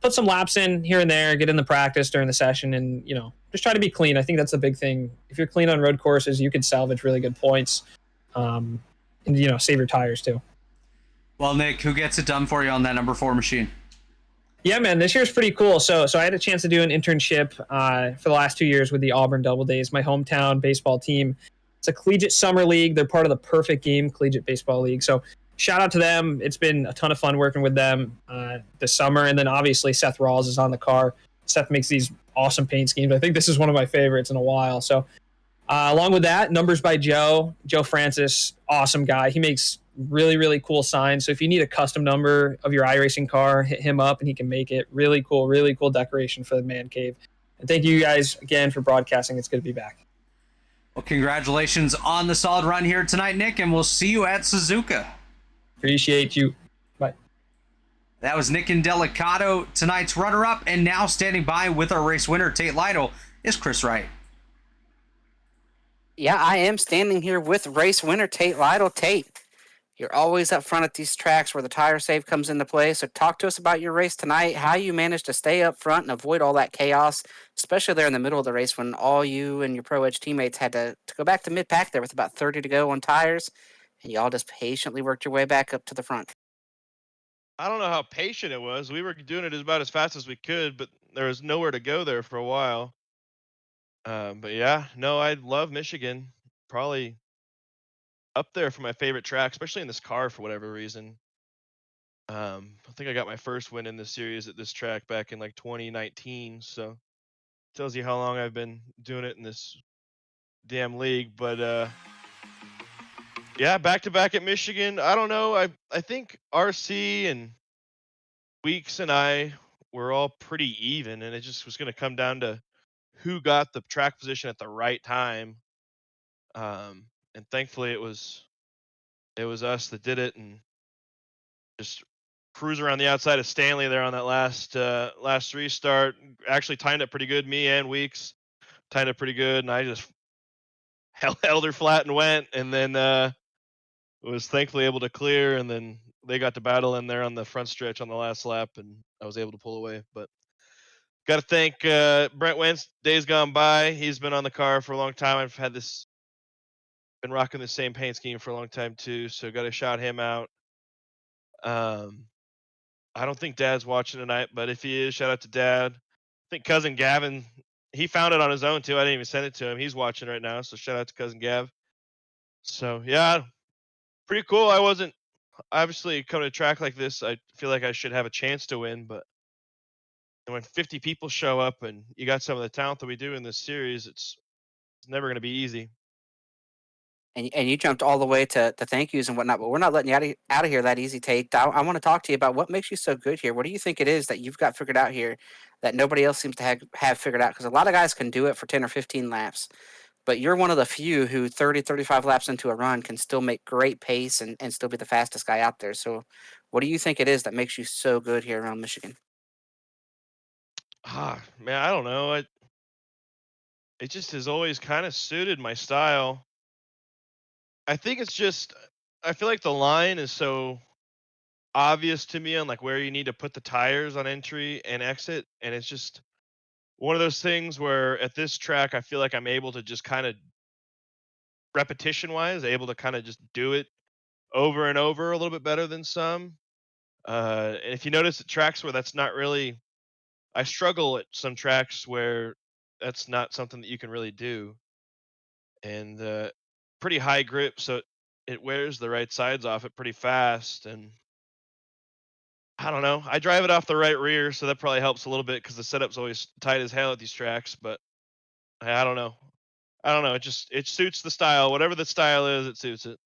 put some laps in here and there, get in the practice during the session, and just try to be clean. I think that's the big thing. If you're clean on road courses, you can salvage really good points, and save your tires too. Well, Nick, who gets it done for you on that number 4 machine? Yeah, man, this year's pretty cool. So I had a chance to do an internship for the last 2 years with the Auburn Double Days, my hometown baseball team. It's a collegiate summer league. They're part of the Perfect Game Collegiate Baseball League. So shout out to them. It's been a ton of fun working with them this summer. And then obviously Seth Rawls is on the car. Seth makes these awesome paint schemes. I think this is one of my favorites in a while. So along with that, numbers by Joe Francis, awesome guy. He makes Really, really cool sign. So if you need a custom number of your iRacing car, hit him up and he can make it. Really cool decoration for the man cave. And thank you guys again for broadcasting. It's good to be back. Well, congratulations on the solid run here tonight, Nick, and we'll see you at Suzuka. Appreciate you. Bye. That was Nick Indelicato, tonight's runner-up, and now standing by with our race winner, Tate Lytle, is Chris Wright. Yeah, I am standing here with race winner Tate Lytle. Tate, you're always up front at these tracks where the tire save comes into play. So talk to us about your race tonight, how you managed to stay up front and avoid all that chaos, especially there in the middle of the race when all you and your Pro Edge teammates had to go back to mid-pack there with about 30 to go on tires, and you all just patiently worked your way back up to the front. I don't know how patient it was. We were doing it about as fast as we could, but there was nowhere to go there for a while. But yeah, no, I love Michigan. Probably up there for my favorite track, especially in this car for whatever reason. I think I got my first win in this series at this track back in like 2019. So tells you how long I've been doing it in this damn league. But yeah, back to back at Michigan. I don't know. I think RC and Weeks and I were all pretty even, and it just was going to come down to who got the track position at the right time. And thankfully it was us that did it, and just cruise around the outside of Stanley there on that last restart. Actually timed it pretty good. Me and Weeks timed it pretty good, and I just held her flat and went, and then was thankfully able to clear, and then they got to battle in there on the front stretch on the last lap, and I was able to pull away. But got to thank Brent Wentz. Days gone by, he's been on the car for a long time. I've been rocking the same paint scheme for a long time too, so got to shout him out. I don't think Dad's watching tonight, but if he is, shout out to Dad. I think cousin Gavin, he found it on his own too. I didn't even send it to him. He's watching right now, so shout out to cousin Gav. So yeah, pretty cool. I wasn't obviously coming to a track like this. I feel like I should have a chance to win, but when 50 people show up and you got some of the talent that we do in this series, it's never going to be easy. And you jumped all the way to thank yous and whatnot, but we're not letting you out of here that easy, Tate. I want to talk to you about what makes you so good here. What do you think it is that you've got figured out here that nobody else seems to have figured out? Because a lot of guys can do it for 10 or 15 laps, but you're one of the few who 30, 35 laps into a run can still make great pace and still be the fastest guy out there. So what do you think it is that makes you so good here around Michigan? Man, I don't know. It just has always kind of suited my style. I think it's just, I feel like the line is so obvious to me on like where you need to put the tires on entry and exit, and it's just one of those things where at this track I feel like I'm able to just kind of repetition wise able to kind of just do it over and over a little bit better than some. And if you notice at tracks where that's not really, I struggle at some tracks where that's not something that you can really do. And pretty high grip, so it wears the right sides off it pretty fast. And I don't know, I drive it off the right rear, so that probably helps a little bit because the setup's always tight as hell at these tracks. But I don't know. It suits the style. Whatever the style is, it suits it.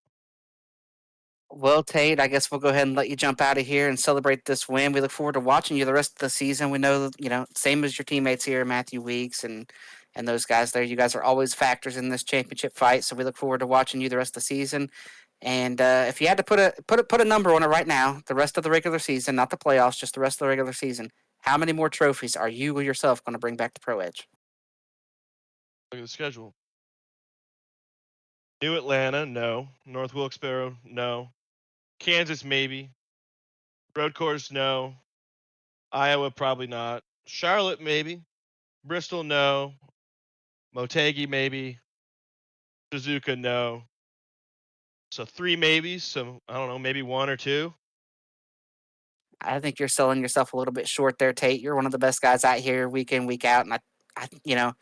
Well, Tate, I guess we'll go ahead and let you jump out of here and celebrate this win. We look forward to watching you the rest of the season. We know, same as your teammates here, Matthew Weeks and those guys there. You guys are always factors in this championship fight, so we look forward to watching you the rest of the season. And if you had to put a number on it right now, the rest of the regular season, not the playoffs, just the rest of the regular season, how many more trophies are you yourself going to bring back to Pro Edge? Look at the schedule. New Atlanta, no. North Wilkes-Barre, no. Kansas, maybe. Road course, no. Iowa, probably not. Charlotte, maybe. Bristol, no. Motegi, maybe. Suzuka, no. So 3 maybes. So I don't know, maybe 1 or 2. I think you're selling yourself a little bit short there, Tate. You're one of the best guys out here week in, week out. And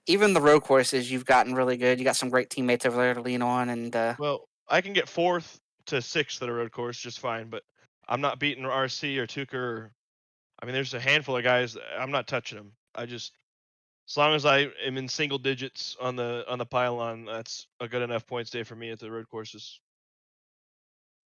even the road courses, you've gotten really good. You got some great teammates over there to lean on. And Well, I can get 4th to 6th at a road course just fine, but I'm not beating RC or Tucker. I mean, there's a handful of guys. I'm not touching them. As long as I am in single digits on the pylon, that's a good enough points day for me at the road courses.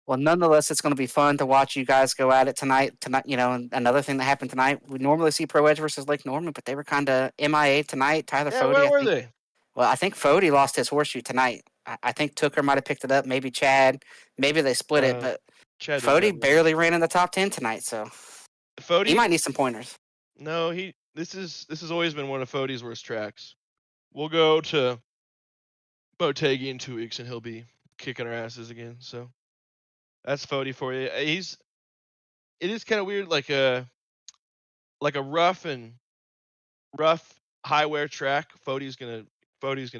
Well, nonetheless, it's going to be fun to watch you guys go at it tonight. Tonight, and another thing that happened tonight, we normally see Pro Edge versus Lake Norman, but they were kind of MIA tonight. Tyler Yeah, Fody, where I were think. they? Well, I think Fody lost his horseshoe tonight. I think Tooker might have picked it up. Maybe Chad. Maybe they split it, but Chad did Fody Chad. barely ran in the top 10 tonight, so Fody. he might need some pointers. No, this has always been one of Fody's worst tracks. We'll go to Motegi in 2 weeks and he'll be kicking our asses again. So that's Fody for you. It is kind of weird, like a rough high wear track. Fody's gonna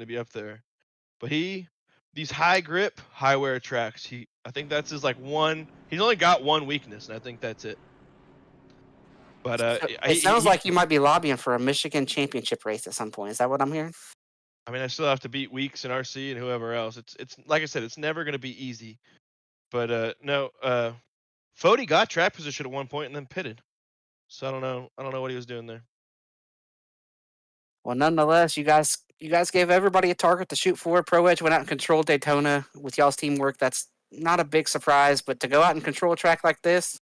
be up there, but these high grip high wear tracks. I think that's his like one. He's only got one weakness, and I think that's it. But It sounds like you might be lobbying for a Michigan championship race at some point. Is that what I'm hearing? I mean, I still have to beat Weeks and RC and whoever else. It's like I said, it's never gonna be easy. But no, Fody got track position at one point and then pitted. So I don't know what he was doing there. Well, nonetheless, you guys gave everybody a target to shoot for. Pro Edge went out and controlled Daytona with y'all's teamwork. That's not a big surprise, but to go out and control a track like this,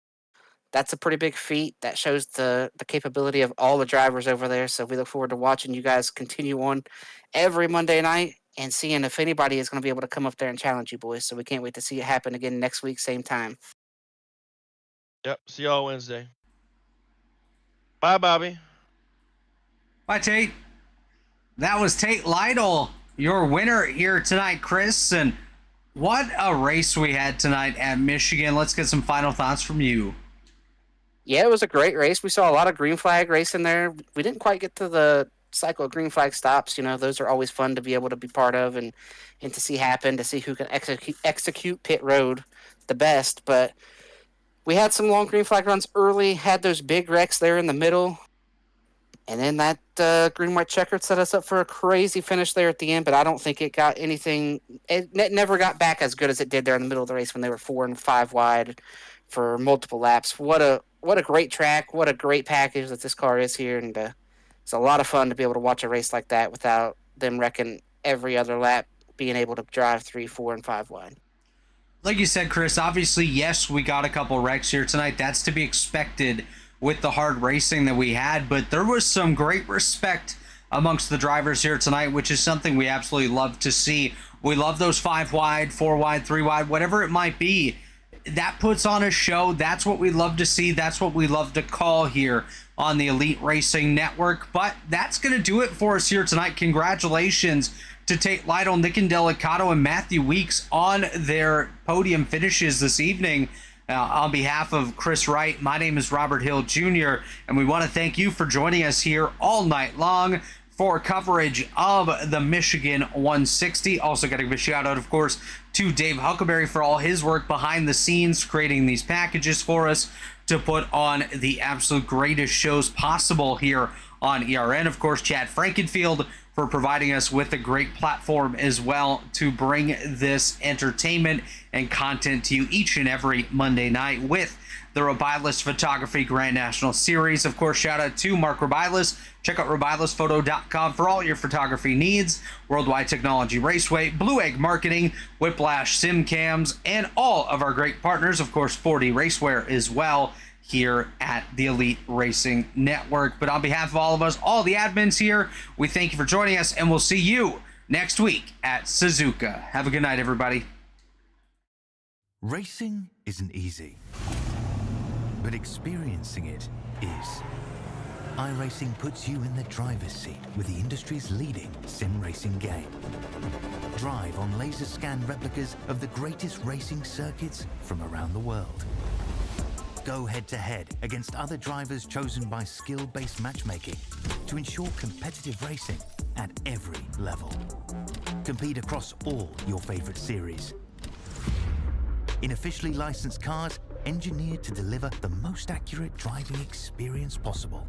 that's a pretty big feat. That shows the capability of all the drivers over there. So we look forward to watching you guys continue on every Monday night and seeing if anybody is going to be able to come up there and challenge you boys. So we can't wait to see it happen again next week, same time. Yep. See y'all Wednesday. Bye, Bobby. Bye, Tate. That was Tate Lytle, your winner here tonight, Chris. And what a race we had tonight at Michigan. Let's get some final thoughts from you. Yeah, it was a great race. We saw a lot of green flag racing there. We didn't quite get to the cycle of green flag stops. Those are always fun to be able to be part of and to see happen, to see who can execute pit road the best. But we had some long green flag runs early, had those big wrecks there in the middle. And then that green-white checkered set us up for a crazy finish there at the end, but I don't think it got anything. It never got back as good as it did there in the middle of the race when they were 4 and 5 wide for multiple laps. What a great track! What a great package that this car is here, and it's a lot of fun to be able to watch a race like that without them wrecking every other lap, being able to drive 3, 4, and 5 wide. Like you said, Chris, obviously, yes, we got a couple wrecks here tonight. That's to be expected with the hard racing that we had, but there was some great respect amongst the drivers here tonight, which is something we absolutely love to see. We love those 5 wide, 4 wide, 3 wide, whatever it might be. That puts on a show. That's what we love to see. That's what we love to call here on the Elite Racing Network. But that's going to do it for us here tonight. Congratulations to Tate Lytle, Nick Indelicato, and Matthew Weeks on their podium finishes this evening. On behalf of Chris Wright, my name is Robert Hill Jr., and we want to thank you for joining us here all night long for coverage of the Michigan 160. Also got to give a shout out, of course, to Dave Huckleberry for all his work behind the scenes, creating these packages for us to put on the absolute greatest shows possible here on ERN. Of course, Chad Frankenfield for providing us with a great platform as well to bring this entertainment and content to you each and every Monday night with the Rebilas Photography Grand National Series. Of course, shout out to Mark Rebilas. Check out rebilasphoto.com for all your photography needs. Worldwide Technology Raceway, Blue Egg Marketing, Whiplash Sim Cams, and all of our great partners. Of course, 4D Racewear as well here at the Elite Racing Network. But on behalf of all of us, all the admins here, we thank you for joining us, and we'll see you next week at Suzuka. Have a good night, everybody. Racing isn't easy, but experiencing it is. iRacing puts you in the driver's seat with the industry's leading sim racing game. Drive on laser scan replicas of the greatest racing circuits from around the world. Go head-to-head against other drivers chosen by skill-based matchmaking to ensure competitive racing at every level. Compete across all your favorite series. In officially licensed cars, engineered to deliver the most accurate driving experience possible.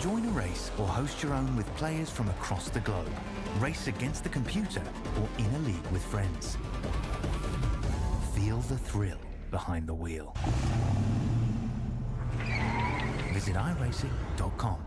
Join a race or host your own with players from across the globe. Race against the computer or in a league with friends. Feel the thrill behind the wheel. Visit iRacing.com.